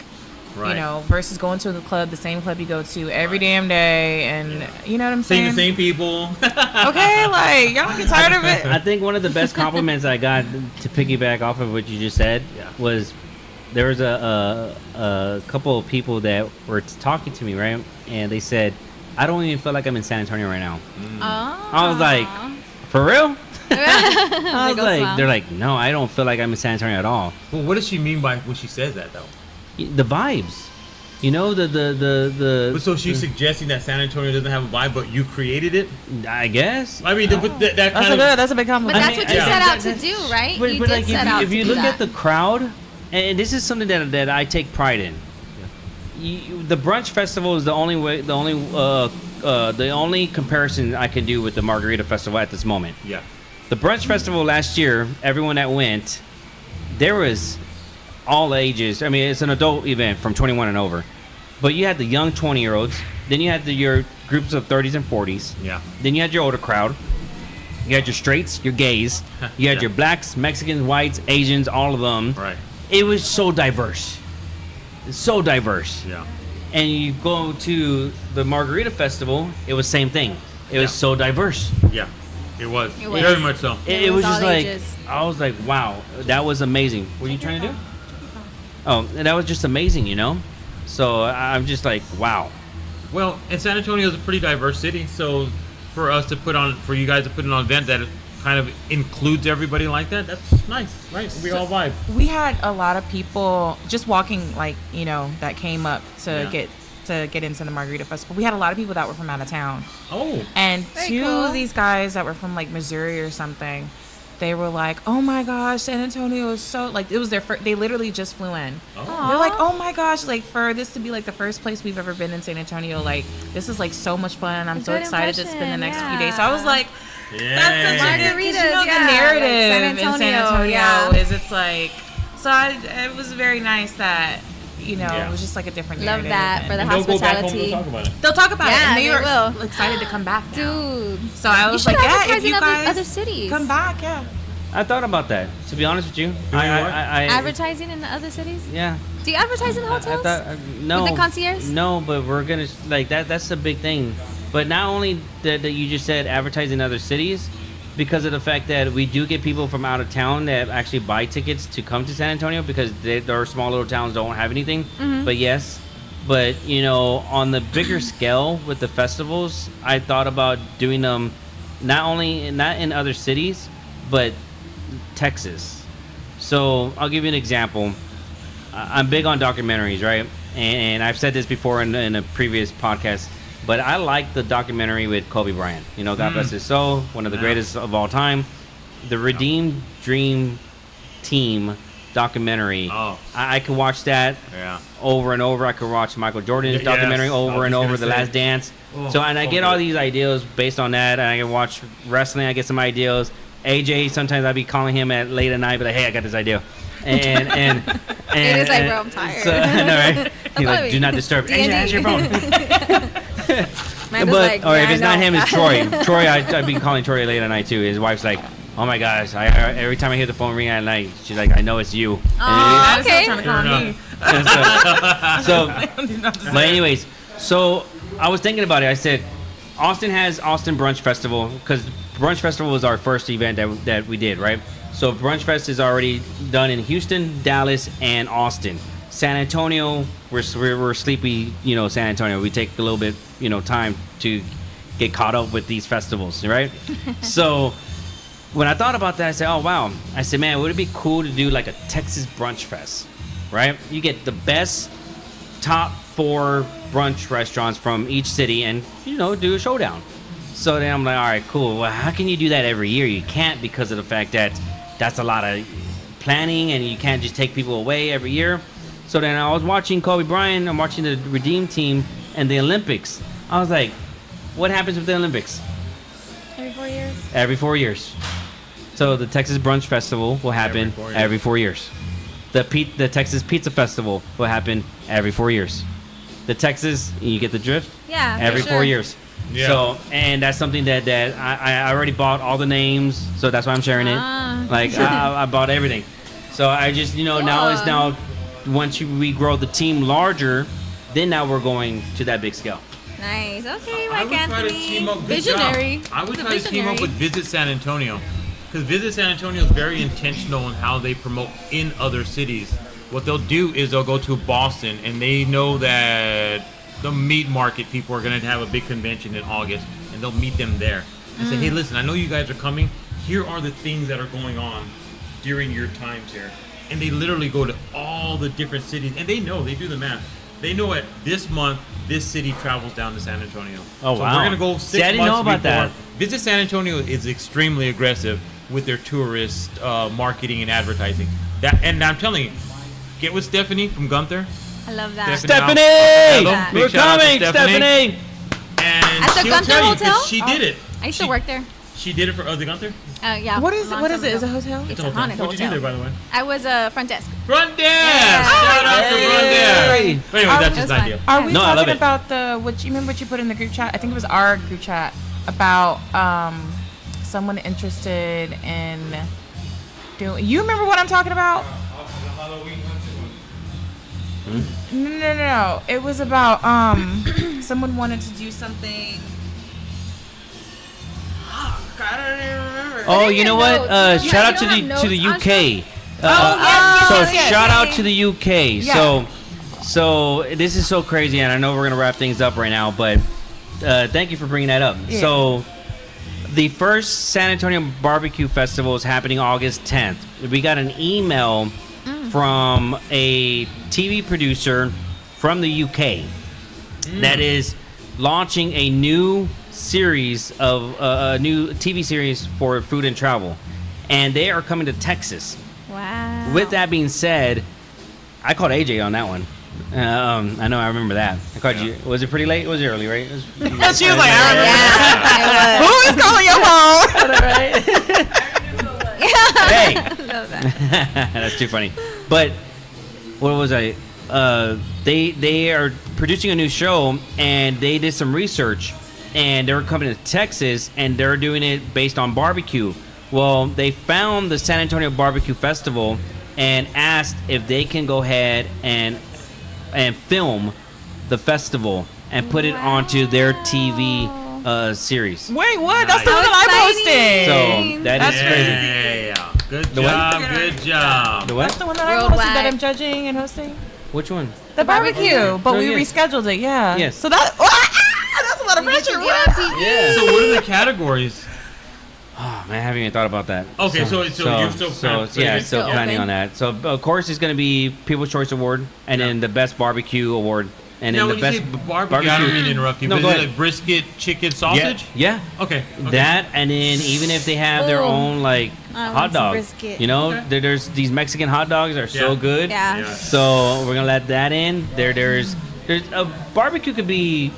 Right. You know, versus going to the club, the same club you go to every damn day, and you know what I'm Seeing saying? the same people. Okay, like y'all don't get tired of it. I think one of the best compliments I got to piggyback off of what you just said was there was a couple of people that were talking to me, right? And they said, I don't even feel like I'm in San Antonio right now. Oh. I was like, for real? I was Big ol' like, smile. they're like, no, I don't feel like I'm in San Antonio at all. Well, what does she mean by when she says that though? The vibes. You know the. But so she's suggesting that San Antonio doesn't have a vibe, but you created it. I guess. I mean, that's a big compliment. But that's what you set out to do, right? But, you but did like set out if to you do look that. at the crowd, and this is something that I take pride in. The brunch festival is the only comparison I can do with the Margarita Festival at this moment. Yeah. The brunch festival last year, everyone that went, there was all ages. I mean, it's an adult event from 21 and over. But you had the young 20-year-olds. Then you had your groups of 30s and 40s. Yeah. Then you had your older crowd. You had your straights, your gays. You had your blacks, Mexicans, whites, Asians, all of them. Right. It was so diverse. So diverse. Yeah. And you go to the Margarita Festival, it was same thing. It was so diverse. Yeah. It was. It was. Very much so. It was all just like, ages. I was like, wow, that was amazing. What are you trying to do? Oh, and that was just amazing, you know? So I'm just like, wow. Well, and San Antonio is a pretty diverse city, so for you guys to put on an event that kind of includes everybody like that, that's nice, right? We all vibe. We had a lot of people just walking, like, you know, that came up to get into the Margarita Festival. We had a lot of people that were from out of town. Oh. And Very two cool. of these guys that were from like Missouri or something, they were like, "Oh my gosh, San Antonio is so like." It was their first. They literally just flew in. Oh. They're like, "Oh my gosh, like for this to be like the first place we've ever been in San Antonio, like this is like so much fun. I'm so Good excited to spend the impression, next yeah. few days." So I was like, Yeah. "That's such a good, 'cause you know, Margaritas, yeah, the narrative like San in San Antonio, Antonio yeah. is it's like." So it was very nice that. You know, Yeah. it was just like a different Love narrative. that for the And they'll go back home hospitality. to talk about it. They'll talk about it, Yeah, and they they are will. excited to come back now. Dude. So I was should like, yeah, advertise if you in guys other cities. come back, yeah. I thought about that, to be honest with you. what? Advertising in the other cities? Yeah. Do you advertise in the hotels? No. With the concierge? No, but we're going to, like, that's the big thing. But not only that you just said advertise in other cities, because of the fact that we do get people from out of town that actually buy tickets to come to San Antonio because their small little towns don't have anything. Mm-hmm. But yes, but you know, on the bigger scale with the festivals, I thought about doing them not in other cities, but Texas. So I'll give you an example. I'm big on documentaries, right? And I've said this before in a previous podcast. But I like the documentary with Kobe Bryant. You know, God bless his soul, one of the greatest of all time. The Redeemed Dream Team documentary. Oh. I could watch that over and over. I could watch Michael Jordan's documentary over and over, The Last Dance. Oh, so, and I get all these ideas based on that. And I can watch wrestling. I get some ideas. AJ, sometimes I'd be calling him at late at night, but like, hey, I got this idea. And It is like, bro, I'm tired. So, I know, right? He's like, do not disturb. AJ, answer your phone. Amanda's But like, or yeah, if it's I not know. him, it's Troy. Troy, I've been calling Troy late at night too. His wife's like, "Oh my gosh!" Every time I hear the phone ring at night, she's like, "I know it's you." Oh, okay. Trying to call me. But anyways, so I was thinking about it. I said, Austin has Austin Brunch Festival because Brunch Festival was our first event that we did, right? So Brunch Fest is already done in Houston, Dallas, and Austin. San Antonio, we're sleepy, you know, San Antonio. We take a little bit, you know, time to get caught up with these festivals, right? So when I thought about that, I said, oh, wow. I said, man, would it be cool to do like a Texas Brunch Fest, right? You get the best top 4 brunch restaurants from each city and, you know, do a showdown. So then I'm like, all right, cool. Well, how can you do that every year? You can't because of the fact that that's a lot of planning and you can't just take people away every year. So then I was watching Kobe Bryant, I'm watching the Redeem Team and the Olympics. I was like, what happens with the Olympics? Every 4 years? Every 4 years. So the Texas Brunch Festival will happen every 4 years. The Texas Pizza Festival will happen every 4 years. The Texas, you get the drift? Yeah, for Every sure. 4 years. Yeah. So, and that's something that I already bought all the names, so that's why I'm sharing it. Like, I bought everything. So I just, you know, now once we grow the team larger, then now we're going to that big scale. Nice. Okay, I Mike would try to team Anthony. up. Good Visionary. job. I would He's a try to team up visionary. with Visit San Antonio, because Visit San Antonio is very intentional in how they promote in other cities. What they'll do is they'll go to Boston, and they know that the meat market people are going to have a big convention in August, and they'll meet them there and say, hey, listen, I know you guys are coming. Here are the things that are going on during your times here. And they literally go to all the different cities, and they know, they do the math. They know it. This month, this city travels down to San Antonio. Oh, so wow. We're gonna go 6 See, I didn't months know about before. that. Visit San Antonio is extremely aggressive with their tourist marketing and advertising. And I'm telling you, get with Stephanie from Gunther. I love that. Stephanie! Yeah. We're coming, Stephanie! And At the she'll Gunther tell you, Hotel? 'cause she did it. I used to work there. She did it for the Gunther? Yeah. What is a long it? time Is ago. it a hotel? It's a hotel. haunted What'd you hotel. do there, by the way? I was a front desk. Front desk! Yeah. Shout out to front desk! Hey. But anyway, that's just an idea. Are we No, I love talking it. about what you remember what you put in the group chat? I think it was our group chat about someone interested in doing. You remember what I'm talking about? No. It was about someone wanted to do something. I don't even remember. Oh, you know what? notes. Shout out You don't have to the notes, UK. yes, yes. Shout out to the UK. Yeah. So this is so crazy, and I know we're gonna wrap things up right now, but thank you for bringing that up. Yeah. So the first San Antonio Barbecue Festival is happening August 10th. We got an email from a TV producer from the UK that is launching a new series of a new TV series for food and travel, and they are coming to Texas. Wow. With that being said, I called AJ on that one. I know, I remember that. I called you. Was it pretty late? It was early, right? It was, She was like, I remember. Who is calling your phone? Hey, Love that. that's too funny. But what was I? They are producing a new show, and they did some research, and they're coming to Texas, and they're doing it based on barbecue. Well, they found the San Antonio Barbecue Festival and asked if they can go ahead and film the festival and put it onto their TV series. Wait, what? That's the one that I'm hosting. So that is crazy. Yeah. Good The what? job. Good job. The what? That's the one that I'm hosting, that I'm judging and hosting. Which one? The barbecue, but Oh, we yes. rescheduled it. Yeah. Yes. So that's a lot of pressure. Yeah. So what are the categories? Oh man, I haven't even thought about that. Okay, so you're still still Still planning open? on that. So of course it's going to be People's Choice Award, and then the Best Barbecue Award, and Now, then when the you Best say barbecue, I don't mean to interrupt you, No, but go is it ahead. like brisket, chicken, sausage? Yeah. Okay. That, and then even if they have their Ooh. own like I hot want some dogs, brisket. you know, Okay. there's these Mexican hot dogs are so Yeah. good. Yeah. Yeah. So we're gonna let that in. There's a barbecue could be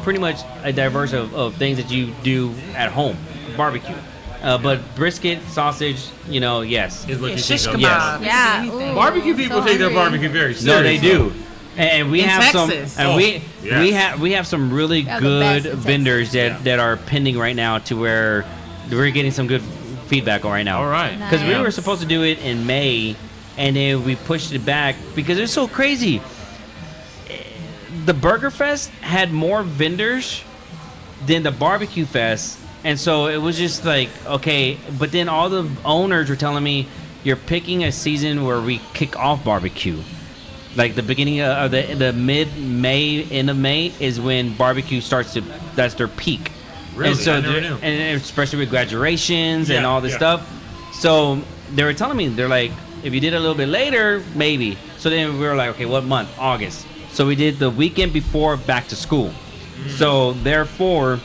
pretty much a diverse of things that you do at home. Barbecue. But brisket, sausage, you know, yes. Is what you Shish think of. kebab. Yeah. Anything. Ooh, Barbecue people so take their hungry. barbecue very seriously. No, they do. And we In have Texas. some, and we have some really Yeah, the best good in vendors Texas. that are pending right now to where we're getting some good feedback right now. All right. Because we Nice. were supposed to do it in May, and then we pushed it back because it's so crazy. The Burger Fest had more vendors than the Barbecue Fest, and so it was just like, okay, but then all the owners were telling me, you're picking a season where we kick off barbecue. Like the beginning of the mid-May, end of May is when barbecue starts to, that's their peak. Really? And so I never knew. and especially with graduations and Yeah, all this yeah. stuff. So they were telling me, they're like, if you did it a little bit later, maybe. So then we were like, okay, what month? August. So we did the weekend before back to school. So therefore,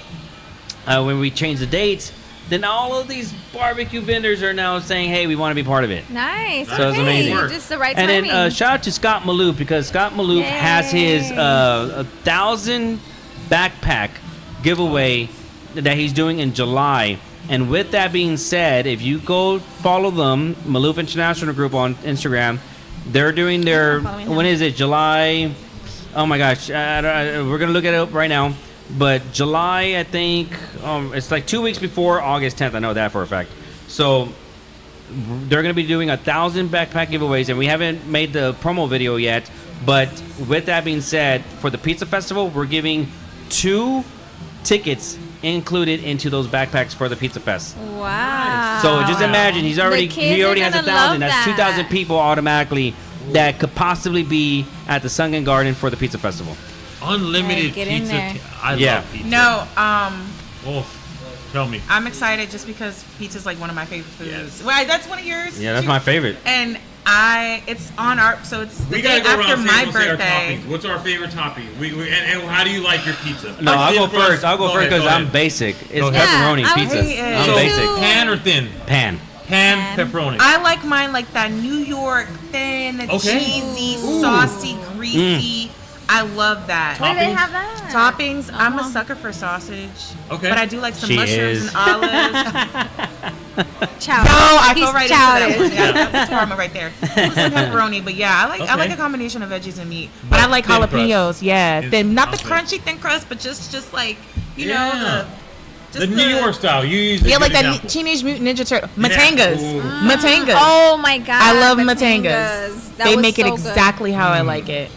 when we changed the dates, then all of these barbecue vendors are now saying, hey, we want to be part of it. Nice. So it's okay. amazing. Just the right And timing. then shout out to Scott Maloof, because Scott Maloof has his 1,000 backpack giveaway that he's doing in July. And with that being said, if you go follow them, Maloof International Group on Instagram, they're doing their, when is it, July? Oh my gosh, we're going to look it up right now. But July, I think, it's like 2 weeks before August 10th. I know that for a fact. So they're going to be doing 1,000 backpack giveaways, and we haven't made the promo video yet. But with that being said, for the Pizza Festival, we're giving 2 tickets included into those backpacks for the Pizza Fest. Wow. So just imagine, he already kids has are 1,000. gonna love That's that. 2,000 people automatically that could possibly be at the Sunken Garden for the Pizza Festival. Unlimited Get in pizza. there. I Yeah. love pizza. No, Oh, tell me. I'm excited just because pizza's like one of my favorite foods. Well, that's one of yours. Yeah, that's my favorite. And It's on our, so it's the We day gotta go after around my and say our birthday. toppings. What's our favorite topping? And how do you like your pizza? No, I'll go first. I'll go first ahead, because I'm basic. It's Go ahead. pepperoni Yeah, I pizza. hate it. I'm So, basic. pan or thin? Pan. Pan pepperoni. I like mine like that New York thin, Okay. cheesy, saucy, greasy. I love that. Where do they have that? Toppings. I'm a sucker for sausage. Okay. But I do like some She mushrooms is. and olives. Chowder. No, I He's fell right chowder. into that one. Yeah, that's a department right there. With some pepperoni, but yeah, I like Okay. a combination of veggies and meat. But I like thin jalapenos. crust. Yeah, Is- thin, not the okay. crunchy thin crust, but just like you Yeah. know The New York style. You use a Yeah, good like that example. Teenage Mutant Ninja Turtle. Matangas. Ooh. Matangas. Oh my god. I love Matangas. matangas. That They was make it so good. exactly how I like it.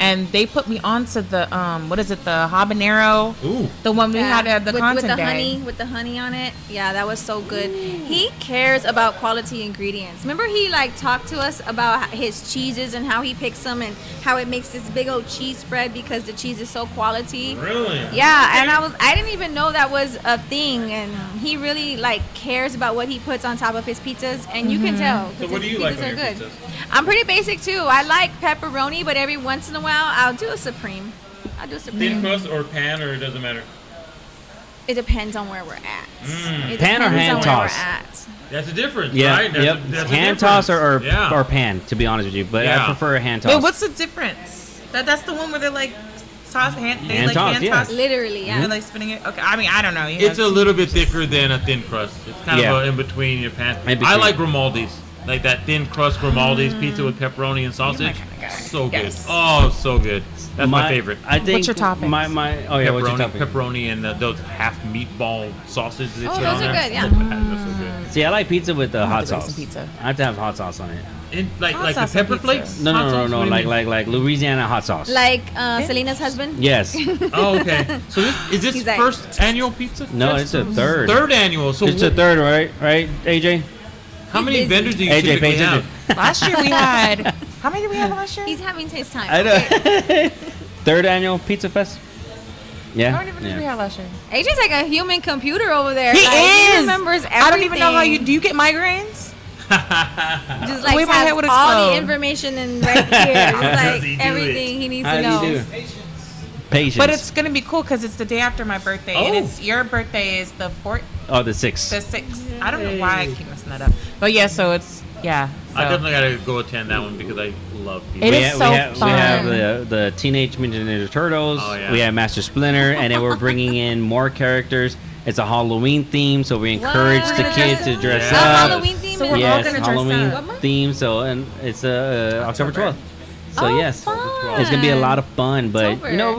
And they put me onto the what is it, the habanero? Ooh. The one we had at the with content the day. honey, with the honey on it. Yeah, that was so good. He cares about quality ingredients. Remember, he like talked to us about his cheeses and how he picks them and how it makes this big old cheese spread because the cheese is so quality. Really? Yeah, and I didn't even know that was a thing, and he really like cares about what he puts on top of his pizzas, and you can tell. 'cause So what do his you like pizzas on are your good. pizzas? I'm pretty basic too. I like pepperoni, but every once in a while I'll do a supreme. I'll do a Thin supreme. crust or pan, or it doesn't matter? It depends on where we're at. It Pan or depends hand on toss? Where we're at. That's a difference, Yeah, right? That's yep. a, that's a Hand difference. toss or Yeah. pan, to be honest with you. But I Yeah. prefer a hand toss. Wait, what's the difference? That's the one where they're like toss hand, they Hand like toss, hand yeah. toss. Literally, yeah. They're like spinning it. Okay, I mean I don't know. You It's have a to- little bit thicker than a thin crust. It's kind Yeah. of in between your pan. In between. I like Grimaldi's. Like that thin crust Grimaldi's pizza with pepperoni and sausage. So good. Yes. Oh, so good. That's my favorite. I think What's your toppings? My oh yeah, what's your Pepperoni, topping? pepperoni, and those half meatball sausages. They Oh, put those on are there. good, yeah. That's so good. See, I like pizza with the hot to make sauce. some pizza. I have to have hot sauce on it. And like Hot the sauce on pepper pizza. flakes. No, Hot no, no, sauce? no, What do you mean? like Louisiana hot sauce. Like Selena's husband. Yes. Oh, okay. So is this He's like- first annual pizza? No, Fest? it's a third. Third annual. So It's a third, right, AJ? how many He's busy. vendors do you AJ, typically pay have? attention. Last year we had how many did we have last year? He's having his time. I know. Okay? Third annual pizza fest. Yeah. How many vendors we had last year? AJ's like a human computer over there. He Like, is. He remembers everything. I don't even know how you do. You get migraines? Just like Wait, my has head would all explode. the information in right here. Just does he like do everything he needs How to do know. you do? Patience. But it's gonna be cool because it's the day after my birthday, and Oh. it's your birthday is the the 6th. 6th. I don't know why I keep messing that up, but yeah. So it's yeah. I so. definitely gotta go attend that one because I love pizza. It we is have, so we have, fun. We have the Teenage Mutant Ninja Turtles. Oh, yeah. We have Master Splinter, and then we're bringing in more characters. It's a Halloween theme, so we encourage What? the kids to dress Yeah. A up. Halloween theme. So in we're it? all Yes, gonna dress Halloween up. What month? theme. So and it's October 12th. So Oh, yes, fun. it's gonna be a lot of fun. But October. you know,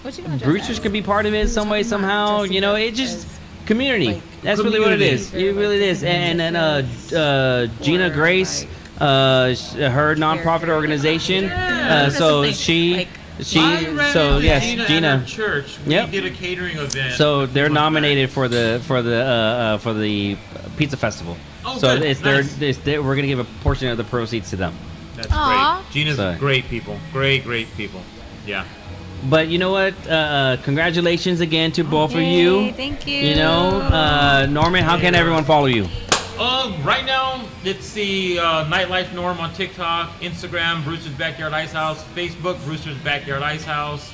What you gonna dress Brewsters as? could be part of it some way somehow. You know, it just community. That's really what it community. is. It really is. And then Gina Grace, her nonprofit organization. So something she. I ran So into yes, Gina, Gina. at her church. We Yep. did a catering event. So they're Months nominated for the pizza festival. Oh, so good. it's Nice. we're gonna give a portion of the proceeds to them. That's Aw. great. Gina's So- great people. Great people. Yeah. But you know what? Congratulations again to both of you. Yay, thank you. You know, Norman, how can everyone follow you? Right now, it's the Nightlife Norm on TikTok, Instagram, Brewster's Backyard Ice House, Facebook, Brewster's Backyard Ice House,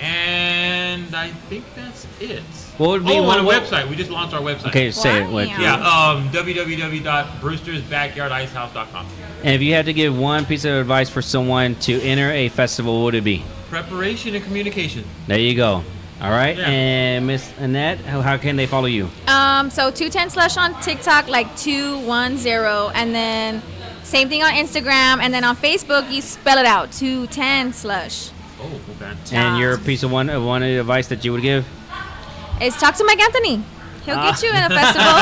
and I think that's it. What would be and one a what- website. We just launched our website. Okay, say it. Wow. What, Yeah, www.brewstersbackyardicehouse.com. And if you had to give one piece of advice for someone to enter a festival, what would it be? Preparation and communication. There you go. All right. Yeah. And Miss Annette, how can they follow you? So 210 / on TikTok, like 210, and then same thing on Instagram, and then on Facebook you spell it out 210 /. Oh, okay. And your piece of one advice that you would give? It's talk to Mike Anthony. He'll get you in a festival.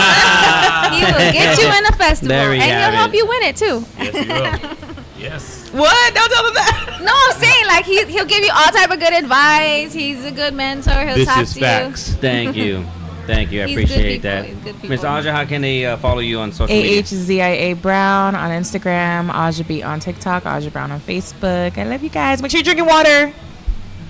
He will get you in a festival, There we and have he'll help it. you win it too. Yes, you will. Yes. What? Don't tell them that. No, I'm saying like he'll give you all type of good advice. He's a good mentor. He'll This talk is to facts. Thank you. Thank you. I He's good appreciate people. that. He's good Miss people. Aja, how can they follow you on social media? AHZIA Brown on Instagram, Aja B on TikTok, Aja Brown on Facebook. I love you guys. Make sure you're drinking water.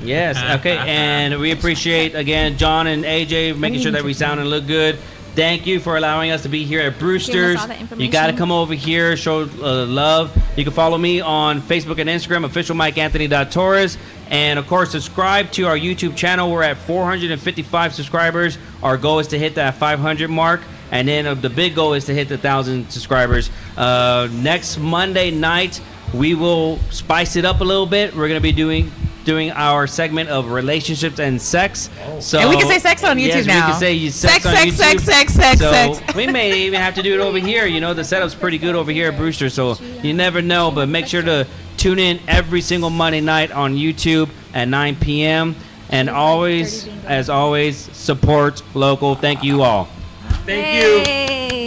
Yes. Okay. And we appreciate again John and AJ making sure that we sound and look good. Thank you for allowing us to be here at Brewster's. all the information. You got to come over here, show love. You can follow me on Facebook and Instagram, official MikeAnthony.Torres. And of course, subscribe to our YouTube channel. We're at 455 subscribers. Our goal is to hit that 500 mark. And then the big goal is to hit the 1,000 subscribers. Next Monday night, we will spice it up a little bit. We're going to be doing our segment of relationships and sex. So And we can say sex on YouTube now. We can say sex on YouTube. So we may even have to do it over here. You know, the setup's pretty good over here at Brewster, so you never know. But make sure to tune in every single Monday night on YouTube at 9 p.m. And always, as always, support local. Thank you all. Thank you. Hey.